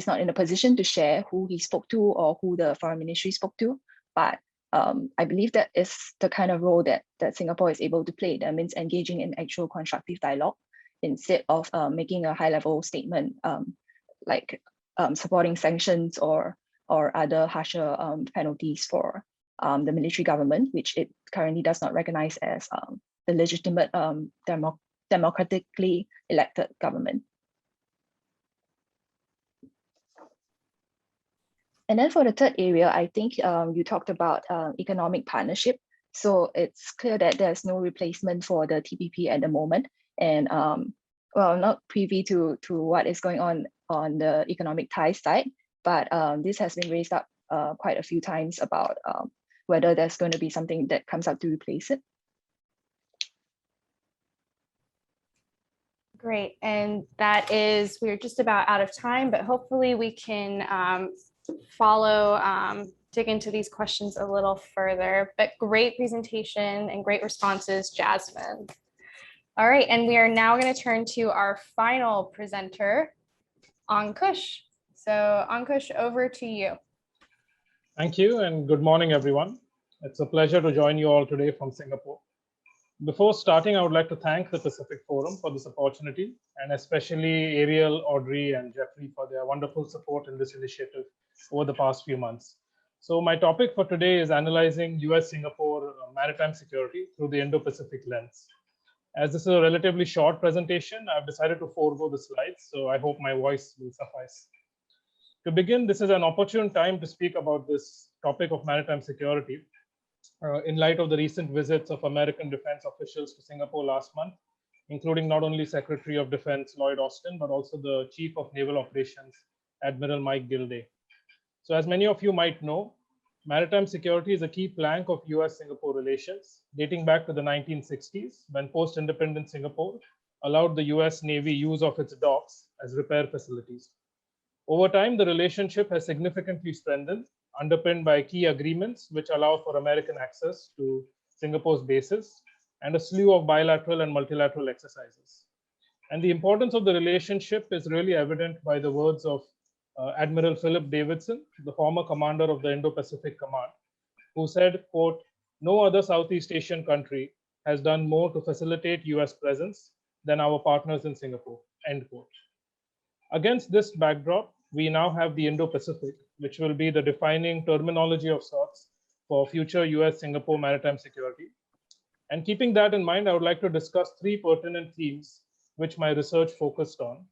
not in a position to share who he spoke to or who the foreign ministry spoke to, but I believe that is the kind of role that Singapore is able to play. That means engaging in actual constructive dialogue instead of making a high-level statement like supporting sanctions or other harsher penalties for the military government, which it currently does not recognize as the legitimate democratically elected government. And then for the third area, I think you talked about economic partnership. So it's clear that there's no replacement for the TPP at the moment. And well, I'm not privy to what is going on the economic ties side, but this has been raised up quite a few times about whether there's going to be something that comes out to replace it. Great, and we're just about out of time, but hopefully we can dig into these questions a little further, but great presentation and great responses, Jasmine. All right, and we are now going to turn to our final presenter, Ankush. So Ankush, over to you. Thank you, and good morning, everyone. It's a pleasure to join you all today from Singapore. Before starting, I would like to thank the Pacific Forum for this opportunity, and especially Ariel, Audrey, and Jeffrey for their wonderful support in this initiative over the past few months. So my topic for today is analyzing US-Singapore maritime security through the Indo-Pacific lens. As this is a relatively short presentation, I've decided to forego the slides, so I hope my voice will suffice. To begin, this is an opportune time to speak about this topic of maritime security in light of the recent visits of American defense officials to Singapore last month, including not only Secretary of Defense Lloyd Austin, but also the Chief of Naval Operations, Admiral Mike Gilday. So as many of you might know, maritime security is a key plank of US-Singapore relations, dating back to the 1960s, when post-independent Singapore allowed the US Navy use of its docks as repair facilities. Over time, the relationship has significantly strengthened, underpinned by key agreements which allow for American access to Singapore's bases and a slew of bilateral and multilateral exercises. And the importance of the relationship is really evident by the words of Admiral Philip Davidson, the former commander of the Indo-Pacific Command, who said, quote, "No other Southeast Asian country has done more to facilitate US presence than our partners in Singapore," end quote. Against this backdrop, we now have the Indo-Pacific, which will be the defining terminology of sorts for future US-Singapore maritime security. And keeping that in mind, I would like to discuss three pertinent themes which my research focused on.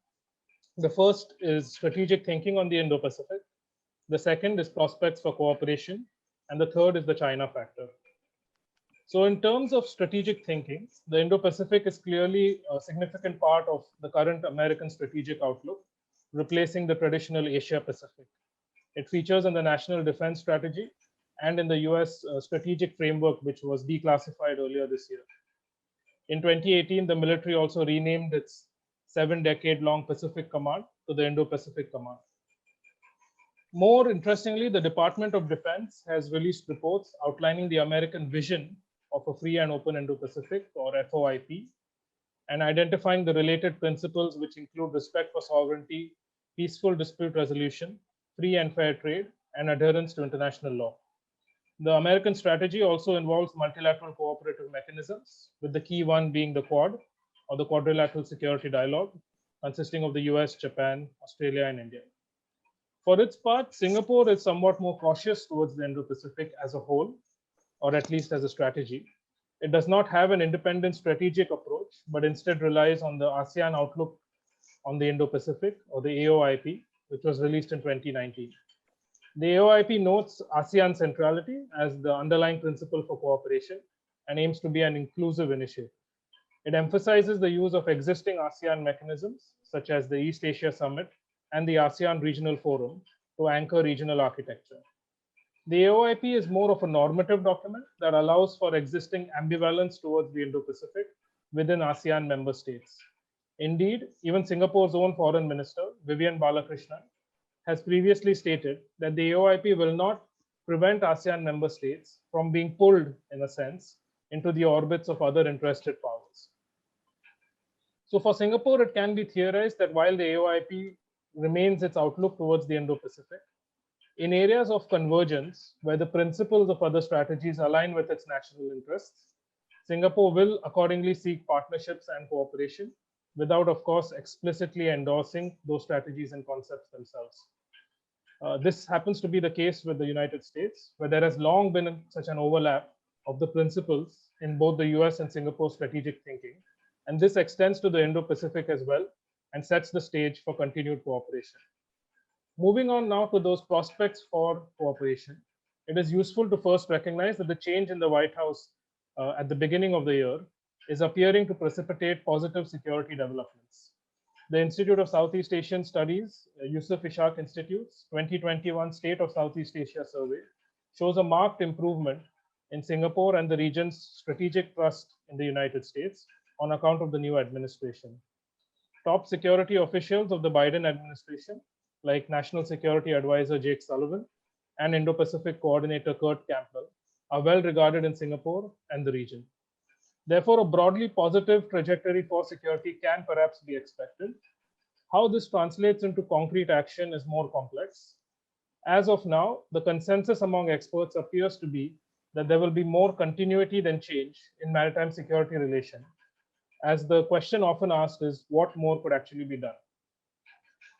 The first is strategic thinking on the Indo-Pacific. The second is prospects for cooperation. And the third is the China factor. So in terms of strategic thinking, the Indo-Pacific is clearly a significant part of the current American strategic outlook, replacing the traditional Asia-Pacific. It features in the National Defense Strategy and in the US strategic framework, which was declassified earlier this year. In 2018, the military also renamed its 7-decade-long Pacific Command to the Indo-Pacific Command. More interestingly, the Department of Defense has released reports outlining the American vision of a free and open Indo-Pacific, or FOIP, and identifying the related principles, which include respect for sovereignty, peaceful dispute resolution, free and fair trade, and adherence to international law. The American strategy also involves multilateral cooperative mechanisms, with the key one being the Quad, or the Quadrilateral Security Dialogue, consisting of the US, Japan, Australia, and India. For its part, Singapore is somewhat more cautious towards the Indo-Pacific as a whole, or at least as a strategy. It does not have an independent strategic approach, but instead relies on the ASEAN Outlook on the Indo-Pacific, or the AOIP, which was released in 2019. The AOIP notes ASEAN centrality as the underlying principle for cooperation and aims to be an inclusive initiative. It emphasizes the use of existing ASEAN mechanisms, such as the East Asia Summit and the ASEAN Regional Forum, to anchor regional architecture. The AOIP is more of a normative document that allows for existing ambivalence towards the Indo-Pacific within ASEAN member states. Indeed, even Singapore's own foreign minister, Vivian Balakrishnan, has previously stated that the AOIP will not prevent ASEAN member states from being pulled, in a sense, into the orbits of other interested powers. So for Singapore, it can be theorized that while the AOIP remains its outlook towards the Indo-Pacific, in areas of convergence, where the principles of other strategies align with its national interests, Singapore will accordingly seek partnerships and cooperation, without, of course, explicitly endorsing those strategies and concepts themselves. This happens to be the case with the United States, where there has long been such an overlap of the principles in both the US and Singapore strategic thinking. And this extends to the Indo-Pacific as well and sets the stage for continued cooperation. Moving on now to those prospects for cooperation, it is useful to first recognize that the change in the White House at the beginning of the year is appearing to precipitate positive security developments. The Institute of Southeast Asian Studies, Yusuf Ishaq Institute's 2021 State of Southeast Asia survey shows a marked improvement in Singapore and the region's strategic trust in the United States on account of the new administration. Top security officials of the Biden administration, like National Security Advisor Jake Sullivan and Indo-Pacific Coordinator Kurt Campbell, are well regarded in Singapore and the region. Therefore, a broadly positive trajectory for security can perhaps be expected. How this translates into concrete action is more complex. As of now, the consensus among experts appears to be that there will be more continuity than change in maritime security relations, as the question often asked is what more could actually be done.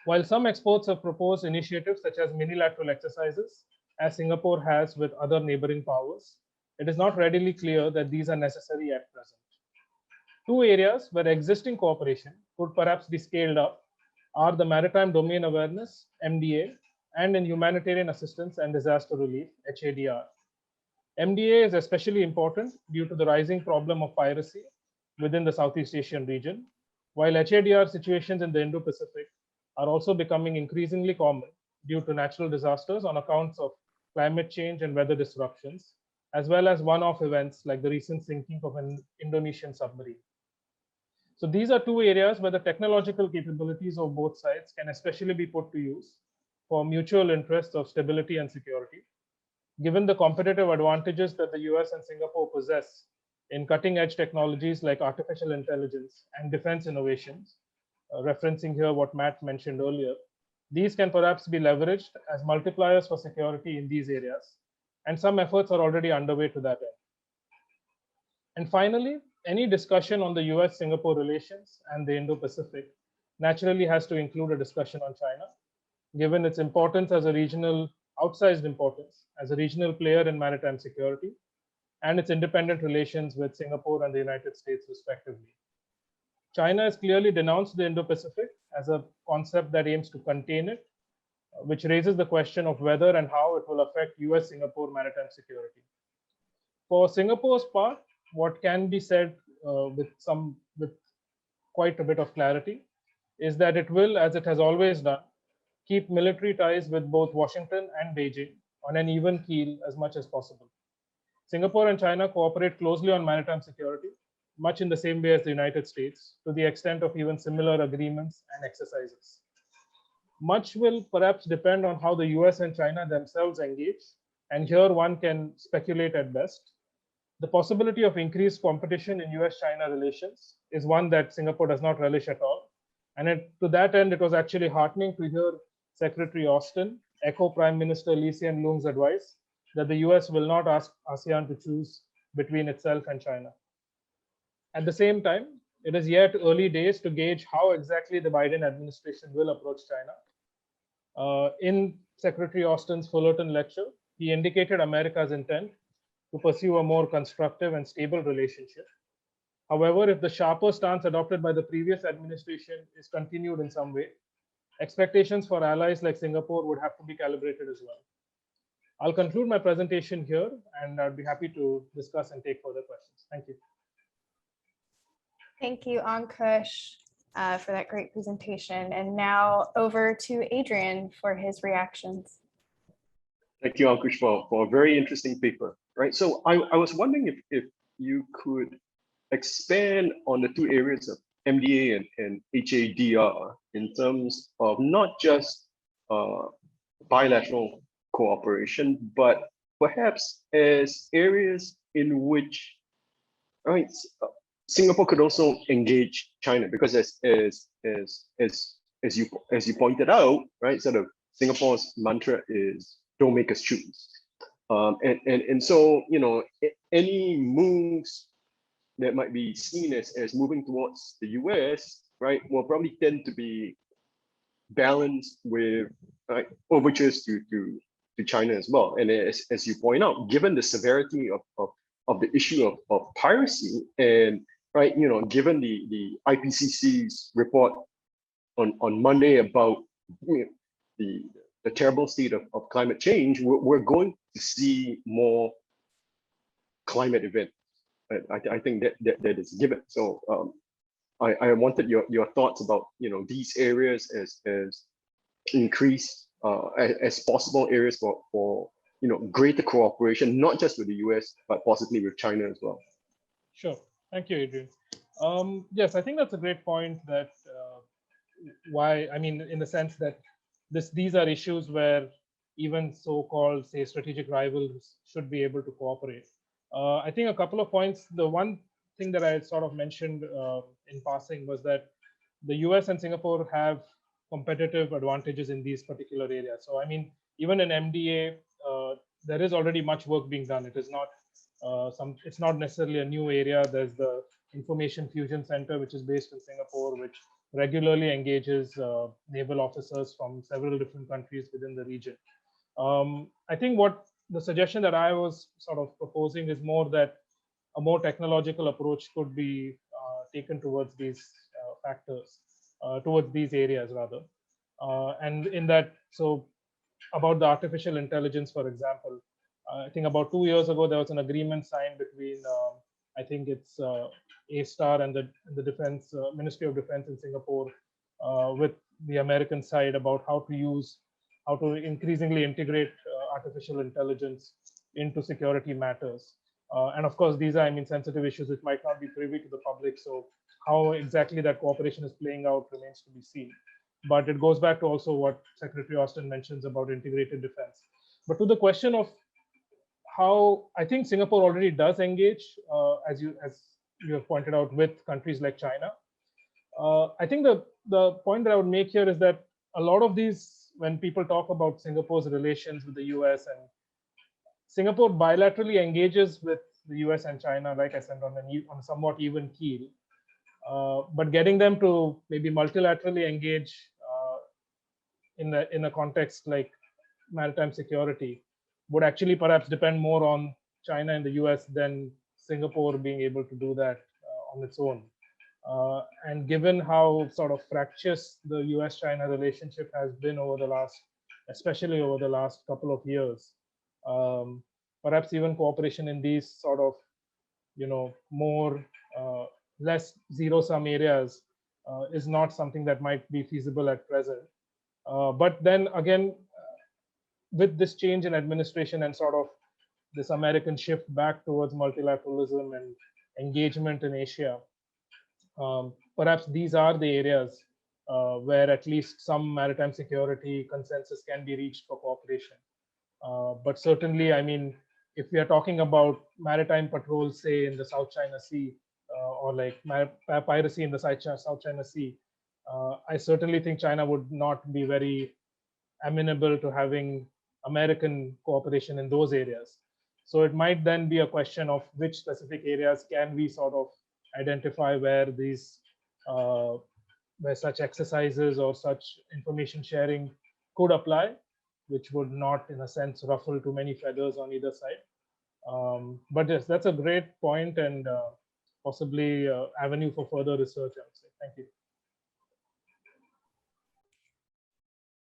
While some experts have proposed initiatives such as minilateral exercises, as Singapore has with other neighboring powers, it is not readily clear that these are necessary at present. Two areas where existing cooperation could perhaps be scaled up are the Maritime Domain Awareness, MDA, and in Humanitarian Assistance and Disaster Relief, HADR. MDA is especially important due to the rising problem of piracy within the Southeast Asian region, while HADR situations in the Indo-Pacific are also becoming increasingly common due to natural disasters on accounts of climate change and weather disruptions, as well as one-off events like the recent sinking of an Indonesian submarine. So these are two areas where the technological capabilities of both sides can especially be put to use for mutual interests of stability and security, given the competitive advantages that the US and Singapore possess in cutting-edge technologies like artificial intelligence and defense innovations, referencing here what Matt mentioned earlier. These can perhaps be leveraged as multipliers for security in these areas, and some efforts are already underway to that end. And finally, any discussion on the US-Singapore relations and the Indo-Pacific naturally has to include a discussion on China, given its importance as a regional, outsized importance as a regional player in maritime security, and its independent relations with Singapore and the United States, respectively. China has clearly denounced the Indo-Pacific as a concept that aims to contain it, which raises the question of whether and how it will affect US-Singapore maritime security. For Singapore's part, what can be said with quite a bit of clarity is that it will, as it has always done, keep military ties with both Washington and Beijing on an even keel as much as possible. Singapore and China cooperate closely on maritime security, much in the same way as the United States, to the extent of even similar agreements and exercises. Much will perhaps depend on how the US and China themselves engage, and here one can speculate at best. The possibility of increased competition in US-China relations is one that Singapore does not relish at all. And to that end, it was actually heartening to hear Secretary Austin echo Prime Minister Lee Hsien Loong's advice that the US will not ask ASEAN to choose between itself and China. At the same time, it is yet early days to gauge how exactly the Biden administration will approach China. In Secretary Austin's Fullerton lecture, he indicated America's intent to pursue a more constructive and stable relationship. However, if the sharper stance adopted by the previous administration is continued in some way, expectations for allies like Singapore would have to be calibrated as well. I'll conclude my presentation here, and I'd be happy to discuss and take further questions. Thank you. Thank you, Ankush, for that great presentation. And now over to Adrian for his reactions. Thank you, Ankush, for a very interesting paper. Right. So I was wondering if you could expand on the two areas of MDA and HADR in terms of not just bilateral cooperation, but perhaps as areas in which, right, Singapore could also engage China, because as you pointed out, right, sort of Singapore's mantra is "Don't make us choose." And so, you know, any moves that might be seen as moving towards the US, right, will probably tend to be balanced with overtures to China as well. And as you point out, given the severity of the issue of piracy, and right, you know, given the IPCC's report on Monday about, you know, the terrible state of climate change, we're going to see more climate events. I think that is given. So I wanted your thoughts about, you know, these areas as increased as possible areas for you know, greater cooperation, not just with the US, but possibly with China as well. Sure. Thank you, Adrian. Yes, I think that's a great point. That why, I mean, in the sense that these are issues where even so-called, say, strategic rivals should be able to cooperate. I think a couple of points. The one thing that I sort of mentioned in passing was that the US and Singapore have competitive advantages in these particular areas. So, I mean, even in MDA, there is already much work being done. It is not it's not necessarily a new area. There's the Information Fusion Center, which is based in Singapore, which regularly engages naval officers from several different countries within the region. I think what the suggestion that I was sort of proposing is more that a more technological approach could be taken towards these factors, towards these areas rather. And in that, so about the artificial intelligence, for example, I think about 2 years ago, there was an agreement signed between, I think it's A*STAR and the Defense Ministry of Defense in Singapore with the American side about how to increasingly integrate artificial intelligence into security matters. And of course, these are, I mean, sensitive issues which might not be privy to the public. So how exactly that cooperation is playing out remains to be seen. But it goes back to also what Secretary Austin mentions about integrated defense. But to the question of how, I think Singapore already does engage, as you have pointed out, with countries like China. I think the point that I would make here is that a lot of these, when people talk about Singapore's relations with the US, and Singapore bilaterally engages with the US and China, like I said, on a somewhat even keel. But getting them to maybe multilaterally engage in a context like maritime security would actually perhaps depend more on China and the US than Singapore being able to do that on its own. And given how sort of fractious the US-China relationship has been especially over the last couple of years, perhaps even cooperation in these sort of, more less zero-sum areas is not something that might be feasible at present. But then again, with this change in administration and sort of this American shift back towards multilateralism and engagement in Asia, perhaps these are the areas where at least some maritime security consensus can be reached for cooperation. But certainly, I mean, if we are talking about maritime patrols, say in the South China Sea, or like piracy in the South China Sea, I certainly think China would not be very amenable to having American cooperation in those areas. So it might then be a question of which specific areas can we sort of identify where these where such exercises or such information sharing could apply, which would not, in a sense, ruffle too many feathers on either side. But yes, that's a great point and possibly avenue for further research, I would say. Thank you.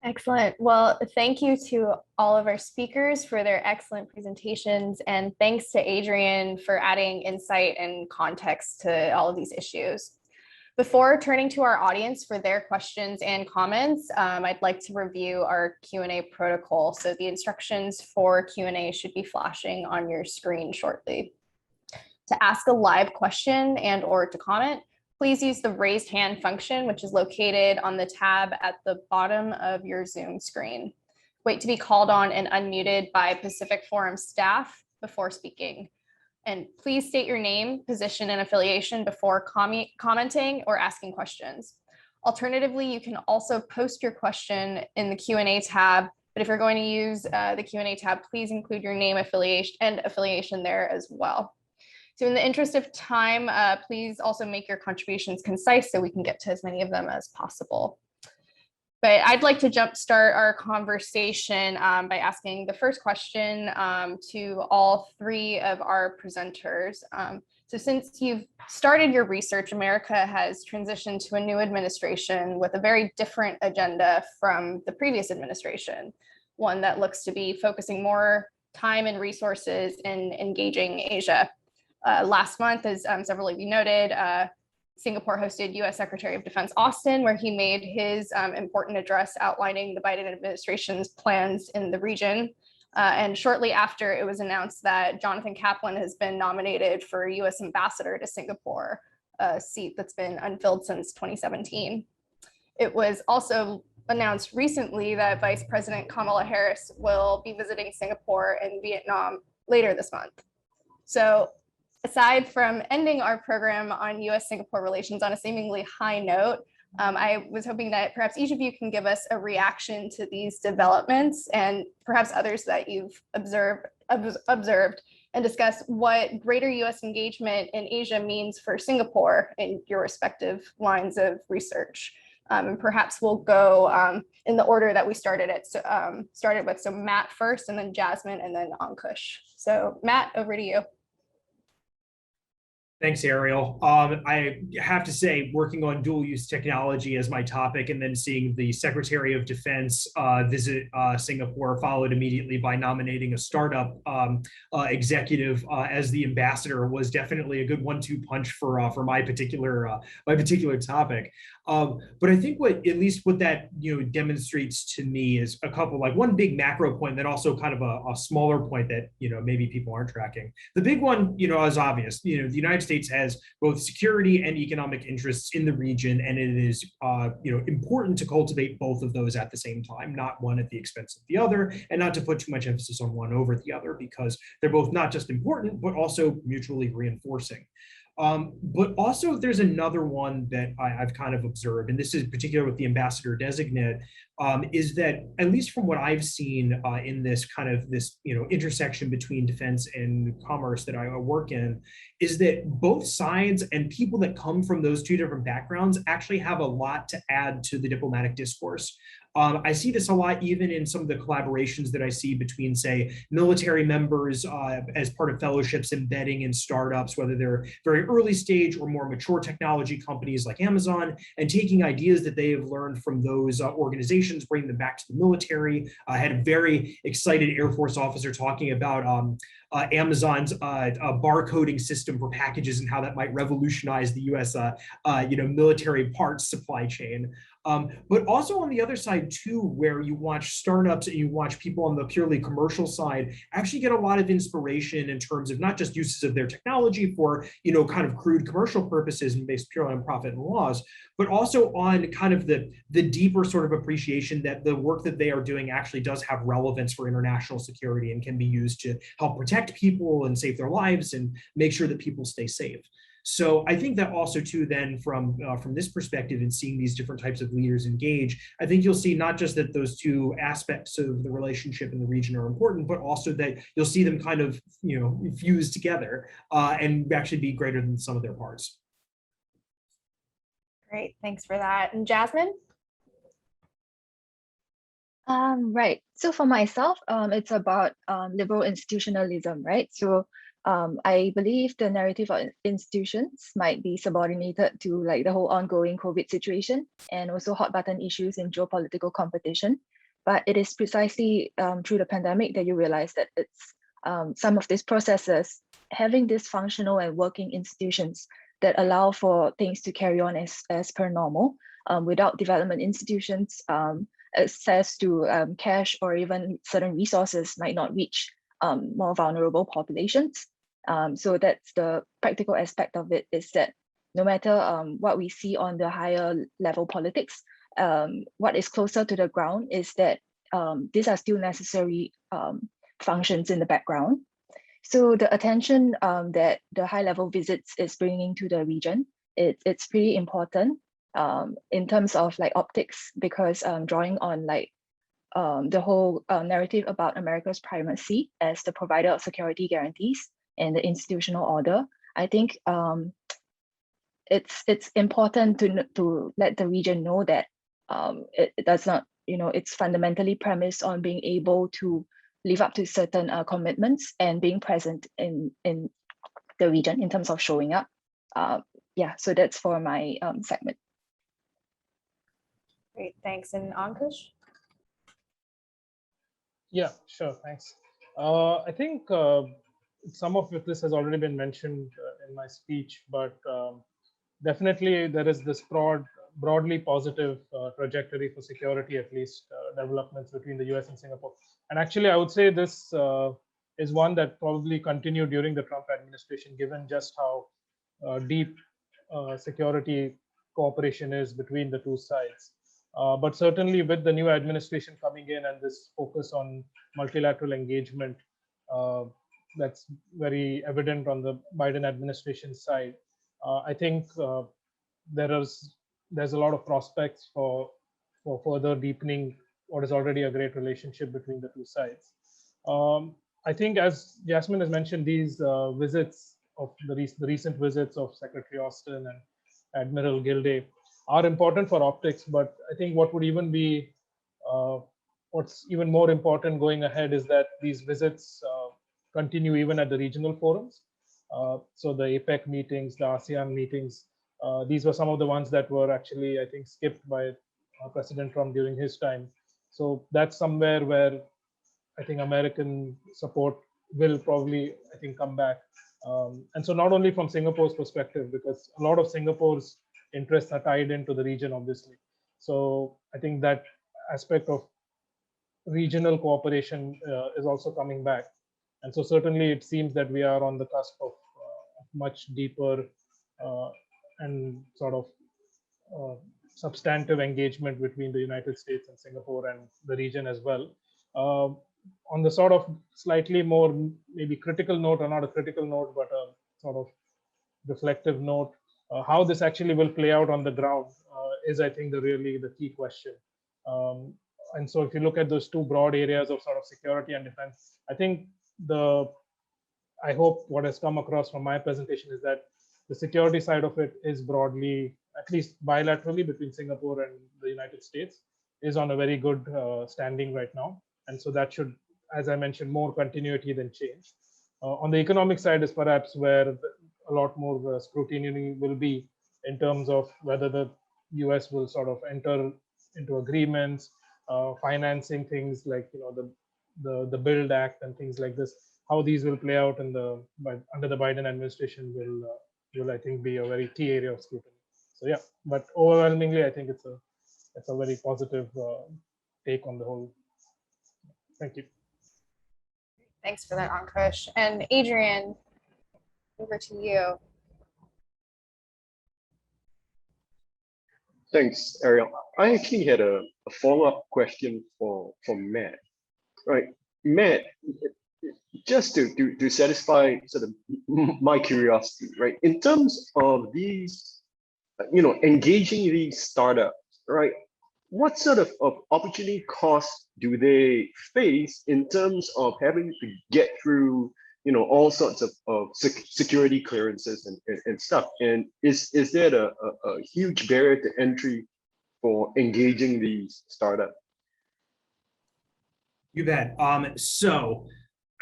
Excellent. Well, thank you to all of our speakers for their excellent presentations, and thanks to Adrian for adding insight and context to all of these issues. Before turning to our audience for their questions and comments, I'd like to review our Q&A protocol. So the instructions for Q&A should be flashing on your screen shortly. To ask a live question and or to comment, please use the raised hand function, which is located on the tab at the bottom of your Zoom screen. Wait to be called on and unmuted by Pacific Forum staff before speaking. And please state your name, position, and affiliation before commenting or asking questions. Alternatively, you can also post your question in the Q&A tab, but if you're going to use the Q&A tab, please include your name, affiliation there as well. So in the interest of time, please also make your contributions concise so we can get to as many of them as possible. But I'd like to jumpstart our conversation by asking the first question to all three of our presenters. So since you've started your research, America has transitioned to a new administration with a very different agenda from the previous administration, one that looks to be focusing more time and resources in engaging Asia. Last month, as several of you noted, Singapore hosted US Secretary of Defense Austin, where he made his important address outlining the Biden administration's plans in the region. And shortly after, it was announced that Jonathan Kaplan has been nominated for US Ambassador to Singapore, a seat that's been unfilled since 2017. It was also announced recently that Vice President Kamala Harris will be visiting Singapore and Vietnam later this month. So aside from ending our program on US-Singapore relations on a seemingly high note, I was hoping that perhaps each of you can give us a reaction to these developments and perhaps others that you've observed and discuss what greater US engagement in Asia means for Singapore in your respective lines of research. And perhaps we'll go in the order that we started with. So Matt first, and then Jasmine, and then Ankush. So Matt, over to you. Thanks, Ariel. I have to say, working on dual use technology as my topic, and then seeing the Secretary of Defense visit Singapore, followed immediately by nominating a startup executive as the ambassador, was definitely a good 1-2 punch for my particular topic. But I think what that demonstrates to me is a couple, like one big macro point, then also kind of a smaller point that maybe people aren't tracking. The big one is obvious. The United States has both security and economic interests in the region, and it is important to cultivate both of those at the same time, not one at the expense of the other, and not to put too much emphasis on one over the other, because they're both not just important but also mutually reinforcing. But also there's another one that I've kind of observed, and this is particular with the ambassador designate, is that at least from what I've seen in this intersection between defense and commerce that I work in, is that both sides and people that come from those two different backgrounds actually have a lot to add to the diplomatic discourse. I see this a lot even in some of the collaborations that I see between, say, military members as part of fellowships embedding in startups, whether they're very early stage or more mature technology companies like Amazon, and taking ideas that they have learned from those organizations, bringing them back to the military. I had a very excited Air Force officer talking about Amazon's barcoding system for packages and how that might revolutionize the U.S. Military parts supply chain. But also on the other side too, where you watch startups and you watch people on the purely commercial side actually get a lot of inspiration in terms of not just uses of their technology for, kind of crude commercial purposes and based purely on profit and loss, but also on kind of the deeper sort of appreciation that the work that they are doing actually does have relevance for international security and can be used to help protect people and save their lives and make sure that people stay safe. So I think that also too, then from this perspective and seeing these different types of leaders engage, I think you'll see not just that those two aspects of the relationship in the region are important, but also that you'll see them kind of, fuse together and actually be greater than the sum of their parts. Great, thanks for that. And Jasmine? Right. So for myself, it's about liberal institutionalism, right? So I believe the narrative of institutions might be subordinated to like the whole ongoing COVID situation and also hot button issues in geopolitical competition. But it is precisely through the pandemic that you realize that it's some of these processes having dysfunctional and working institutions that allow for things to carry on as per normal without development institutions. Access to cash or even certain resources might not reach more vulnerable populations. So that's the practical aspect of it, is that no matter what we see on the higher level politics, what is closer to the ground is that these are still necessary functions in the background. So the attention that the high level visits is bringing to the region, it's pretty important in terms of like optics, because drawing on like the whole narrative about America's primacy as the provider of security guarantees and the institutional order, I think it's important to let the region know that it does not, it's fundamentally premised on being able to live up to certain commitments and being present in the region in terms of showing up. Yeah, so that's for my segment. Great, thanks. And Ankush? Yeah, sure, thanks. I think some of this has already been mentioned in my speech, but definitely there is this broadly positive trajectory for security, at least developments between the US and Singapore. And actually, I would say this is one that probably continued during the Trump administration, given just how deep security cooperation is between the two sides. But certainly with the new administration coming in and this focus on multilateral engagement, that's very evident on the Biden administration side. I think there's a lot of prospects for further deepening what is already a great relationship between the two sides. I think, as Jasmine has mentioned, these visits of the recent visits of Secretary Austin and Admiral Gilday are important for optics, but I think what would even be what's even more important going ahead is that these visits continue even at the regional forums. So the APEC meetings, the ASEAN meetings, these were some of the ones that were actually, I think, skipped by President Trump during his time. So that's somewhere where I think American support will probably, I think, come back. And so not only from Singapore's perspective, because a lot of Singapore's interests are tied into the region, obviously. So I think that aspect of regional cooperation is also coming back. And so certainly it seems that we are on the cusp of much deeper and sort of substantive engagement between the United States and Singapore and the region as well. On the sort of slightly more maybe critical note, or not a critical note, but a sort of reflective note, how this actually will play out on the ground is, I think, really the key question. And so if you look at those two broad areas of sort of security and defense, I think I hope what has come across from my presentation is that the security side of it is broadly, at least bilaterally, between Singapore and the United States. is on a very good standing right now. And so that should, as I mentioned, more continuity than change. On the economic side is perhaps where a lot more scrutiny will be in terms of whether the US will sort of enter into agreements, financing things like the Build Act and things like this. How these will play out in under the Biden administration will I think be a very key area of scrutiny. So yeah, but overwhelmingly, I think it's a very positive take on the whole. Thank you. Thanks for that, Ankush. And Adrian, over to you. Thanks, Ariel. I actually had a follow-up question for Matt. Right, Matt, just to satisfy sort of my curiosity, right? In terms of these, engaging these startups, right? What sort of opportunity costs do they face in terms of having to get through, all sorts of security clearances and stuff? And is there a huge barrier to entry for engaging these startups? You bet. So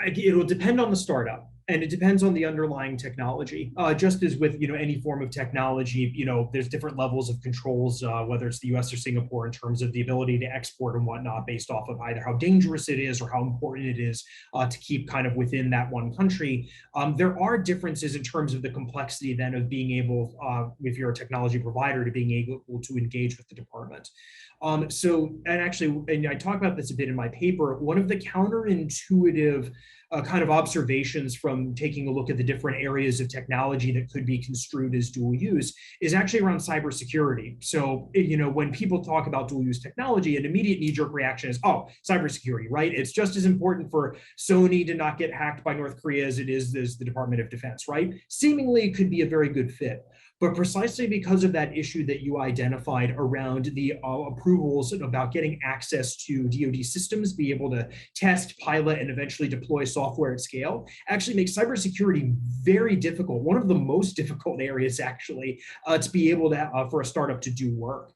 it'll depend on the startup, and it depends on the underlying technology. Just as with any form of technology, there's different levels of controls, whether it's the US or Singapore, in terms of the ability to export and whatnot, based off of either how dangerous it is or how important it is to keep kind of within that one country. There are differences in terms of the complexity then of being able, if you're a technology provider, to being able to engage with the department. And I talk about this a bit in my paper. One of the counterintuitive kind of observations from taking a look at the different areas of technology that could be construed as dual use is actually around cybersecurity. So, when people talk about dual use technology, an immediate knee-jerk reaction is, oh, cybersecurity, right? It's just as important for Sony to not get hacked by North Korea as it is the Department of Defense, right? Seemingly, it could be a very good fit. But precisely because of that issue that you identified around the approvals about getting access to DoD systems, be able to test, pilot, and eventually deploy software at scale, actually makes cybersecurity very difficult. One of the most difficult areas, actually, to be able to for a startup to do work.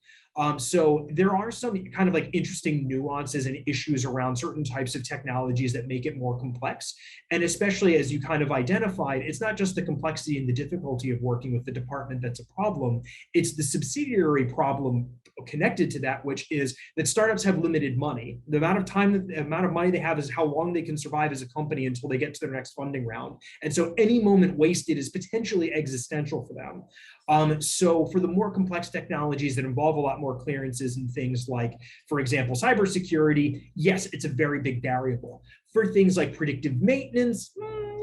So there are some kind of like interesting nuances and issues around certain types of technologies that make it more complex. And especially as you kind of identified, it's not just the complexity and the difficulty of working with the department that's a problem, it's the subsidiary problem connected to that, which is that startups have limited money. The amount of money they have is how long they can survive as a company until they get to their next funding round. And so any moment wasted is potentially existential for them. So for the more complex technologies that involve a lot more clearances and things like, for example, cybersecurity, yes, it's a very big variable. For things like predictive maintenance,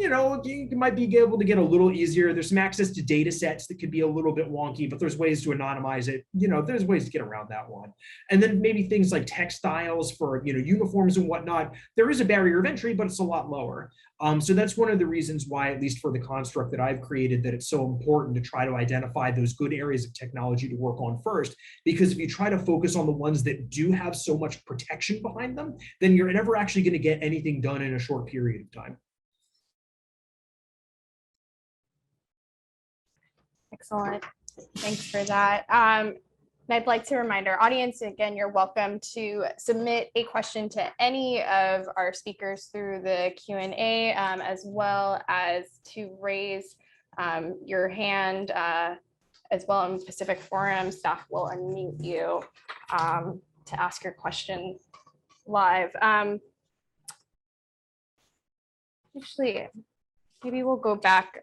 you might be able to get a little easier. There's some access to data sets that could be a little bit wonky, but there's ways to anonymize it. There's ways to get around that one. And then maybe things like textiles for, uniforms and whatnot. There is a barrier of entry, but it's a lot lower. So that's one of the reasons why, at least for the construct that I've created, that it's so important to try to identify those good areas of technology to work on first. Because if you try to focus on the ones that do have so much protection behind them, then you're never actually going to get anything done in a short period of time. Excellent. Thanks for that. I'd like to remind our audience, again, you're welcome to submit a question to any of our speakers through the Q&A, as well as to raise your hand as well in Pacific Forum. Staff will unmute you to ask your question live. Actually, maybe we'll go back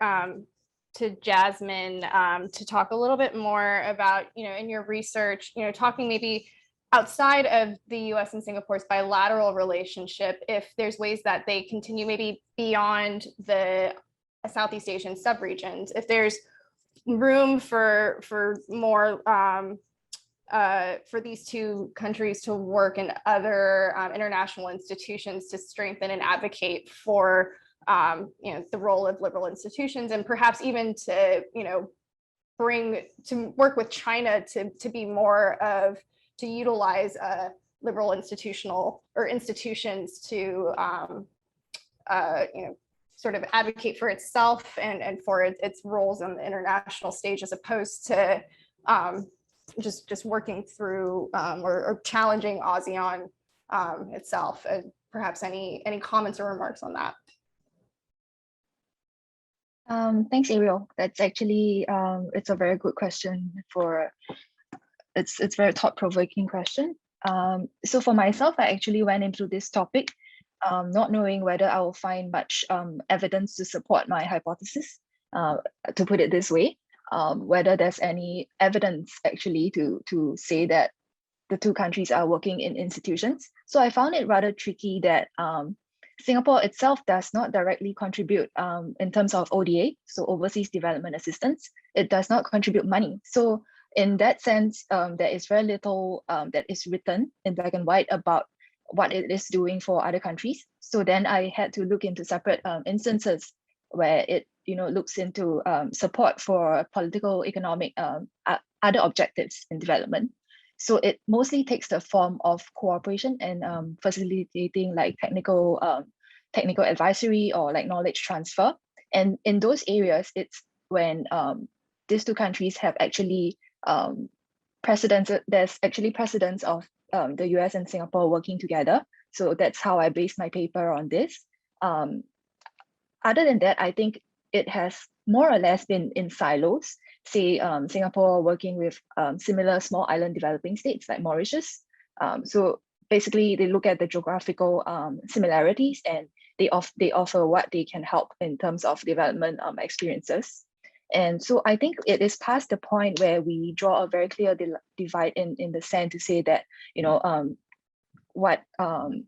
to Jasmine to talk a little bit more about, in your research, talking maybe outside of the US and Singapore's bilateral relationship, if there's ways that they continue maybe beyond the Southeast Asian subregions, if there's room for more for these two countries to work in other international institutions to strengthen and advocate for the role of liberal institutions, and perhaps even to, work with China to be more of, to utilize liberal institutional or institutions to, sort of advocate for itself and for its roles on the international stage, as opposed to just working through or challenging ASEAN itself. Perhaps any comments or remarks on that? Thanks, Ariel. That's actually it's a very good question. It's very thought-provoking question. So for myself, I actually went into this topic not knowing whether I will find much evidence to support my hypothesis, to put it this way, whether there's any evidence actually to say that the two countries are working in institutions. So I found it rather tricky that Singapore itself does not directly contribute in terms of ODA, so overseas development assistance. It does not contribute money. So in that sense, there is very little that is written in black and white about what it is doing for other countries. So then I had to look into separate instances where it looks into support for political, economic, other objectives in development. So it mostly takes the form of cooperation and facilitating like technical advisory or like knowledge transfer. And in those areas, it's when these two countries have actually there's actually precedence of the US and Singapore working together. So that's how I based my paper on this. Other than that, I think it has more or less been in silos, say Singapore working with similar small island developing states like Mauritius. So basically they look at the geographical similarities and they offer what they can help in terms of development experiences. And so I think it is past the point where we draw a very clear divide in the sand to say that,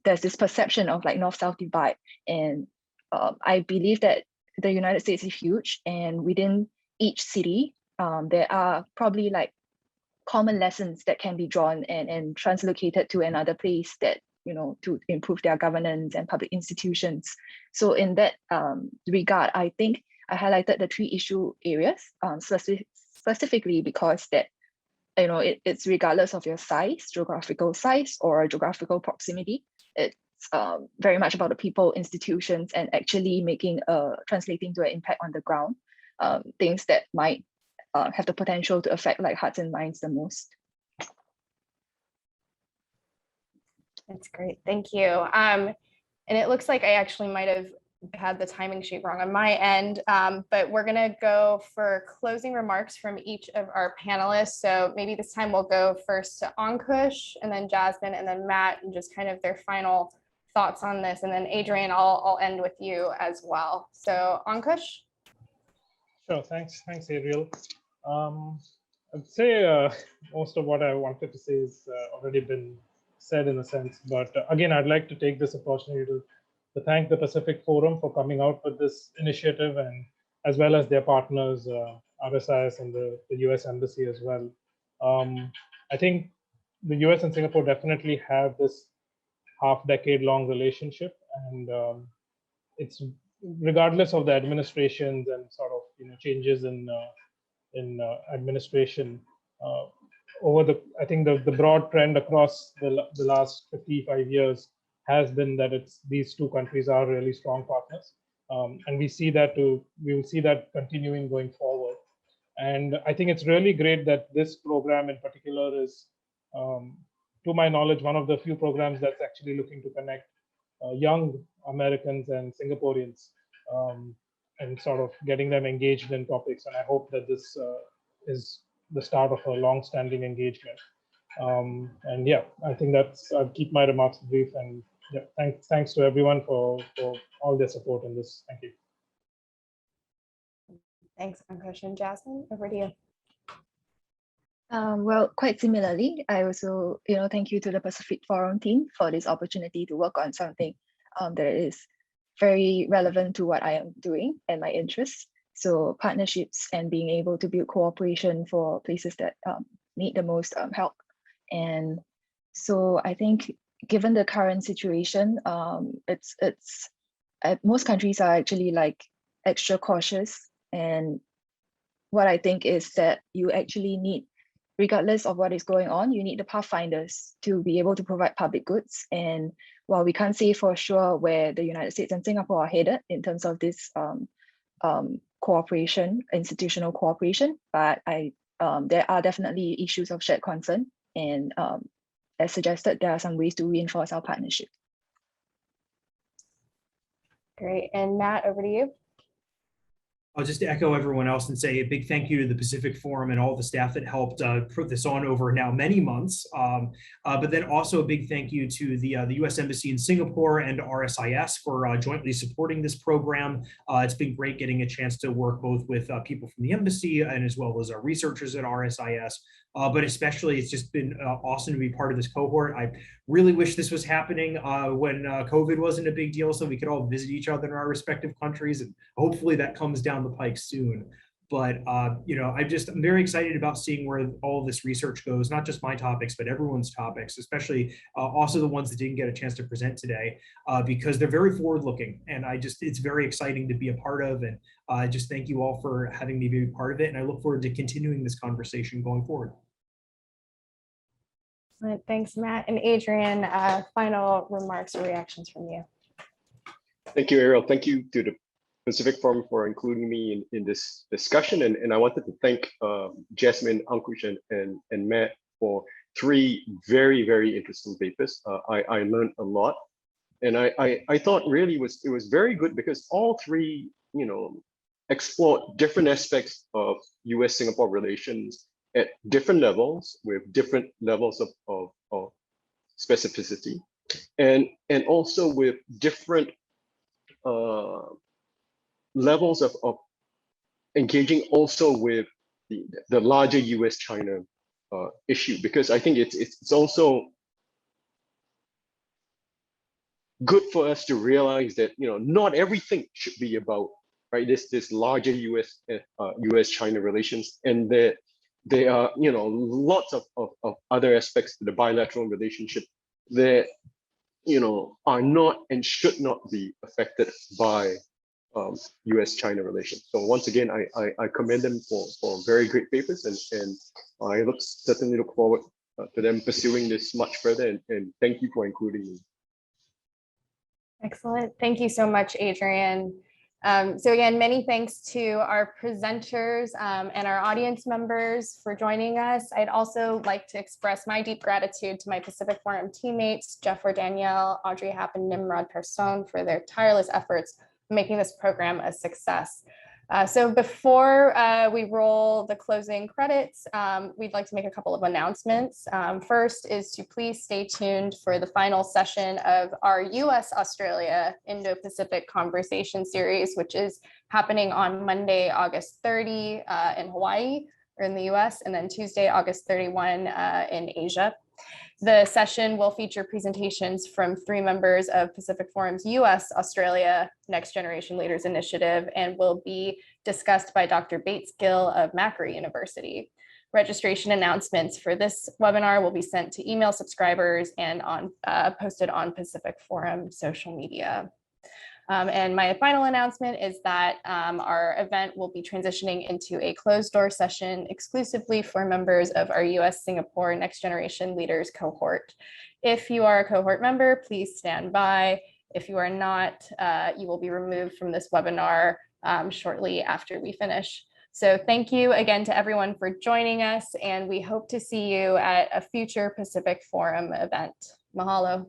there's this perception of like North-South divide. And I believe that the United States is huge, and within each city, there are probably like common lessons that can be drawn and translocated to another place that, to improve their governance and public institutions. So in that regard, I think I highlighted the 3 issue areas specifically because that, it's regardless of your size, geographical size or geographical proximity. It's very much about the people, institutions, and actually translating to an impact on the ground, things that might have the potential to affect like hearts and minds the most. That's great, thank you. And it looks like I actually might have had the timing sheet wrong on my end, but we're gonna go for closing remarks from each of our panelists. So maybe this time we'll go first to Ankush, and then Jasmine, and then Matt, and just kind of their final thoughts on this. And then Adrian, I'll end with you as well. So Ankush. Sure, thanks Ariel. I'd say most of what I wanted to say is already been said in a sense, but again, I'd like to take this opportunity to thank the Pacific Forum for coming out with this initiative, and as well as their partners, RSIS and the US Embassy as well. I think the US and Singapore definitely have this half-decade-long relationship, and it's regardless of the administrations and sort of changes in administration I think the broad trend across the last 55 years has been that these two countries are really strong partners, and we will see that continuing going forward. And I think it's really great that this program in particular is, to my knowledge, one of the few programs that's actually looking to connect young Americans and Singaporeans, and sort of getting them engaged in topics. And I hope that this is the start of a long-standing engagement. And yeah, I think I'll keep my remarks brief. And yeah, thanks to everyone for all their support in this. Thank you. Thanks, Ankush. And Jasmine, over to you. Well, quite similarly, I also, thank you to the Pacific Forum team for this opportunity to work on something that is very relevant to what I am doing and my interests. So partnerships and being able to build cooperation for places that need the most help. And so I think given the current situation, most countries are actually like extra cautious. And what I think is that you actually need, regardless of what is going on, you need the pathfinders to be able to provide public goods. And while we can't say for sure where the United States and Singapore are headed in terms of this cooperation, institutional cooperation, but I there are definitely issues of shared concern, and as suggested, there are some ways to reinforce our partnership. Great. And Matt, over to you. I'll just echo everyone else and say a big thank you to the Pacific Forum and all the staff that helped put this on over now many months. But then also a big thank you to the U.S. Embassy in Singapore and RSIS for jointly supporting this program. It's been great getting a chance to work both with people from the embassy and as well as our researchers at RSIS. But especially, it's just been awesome to be part of this cohort. I really wish this was happening when COVID wasn't a big deal, so we could all visit each other in our respective countries, and hopefully that comes down the pike soon. But you know, I'm very excited about seeing where all of this research goes, not just my topics, but everyone's topics, especially also the ones that didn't get a chance to present today, because they're very forward-looking, and it's very exciting to be a part of. And I just thank you all for having me be a part of it, and I look forward to continuing this conversation going forward. Thanks, Matt. And Adrian, final remarks or reactions from you. Thank you, Ariel. Thank you to the Pacific Forum for including me in this discussion. And I wanted to thank Jasmine, Ankush, and Matt for 3 very, very interesting papers. I learned a lot. And I thought really it was very good because all 3, you know, explored different aspects of US-Singapore relations at different levels with different levels of specificity, and also with different levels of engaging also with the larger US-China issue, because I think it's also good for us to realize that, you know, not everything should be about, right, this larger US-China relations, and that there are, you know, lots of other aspects to the bilateral relationship that, you know, are not and should not be affected by US-China relations. So once again, I commend them for very great papers, and I certainly look forward to them pursuing this much further, and thank you for including me. Excellent. Thank you so much, Adrian. So again, many thanks to our presenters and our audience members for joining us. I'd also like to express my deep gratitude to my Pacific Forum teammates, Jeff or Danielle, Audrey Happ, and Nimrod Person for their tireless efforts in making this program a success. So before we roll the closing credits, we'd like to make a couple of announcements. First is to please stay tuned for the final session of our US-Australia Indo-Pacific Conversation Series, which is happening on Monday, August 30 in Hawaii or in the US, and then Tuesday, August 31 in Asia. The session will feature presentations from 3 members of Pacific Forum's US-Australia Next Generation Leaders Initiative, and will be discussed by Dr. Bates Gill of Macquarie University. Registration announcements for this webinar will be sent to email subscribers and posted on Pacific Forum social media. And my final announcement is that our event will be transitioning into a closed door session exclusively for members of our US-Singapore Next Generation Leaders cohort. If you are a cohort member, please stand by. If you are not, you will be removed from this webinar shortly after we finish. So thank you again to everyone for joining us, and we hope to see you at a future Pacific Forum event. Mahalo.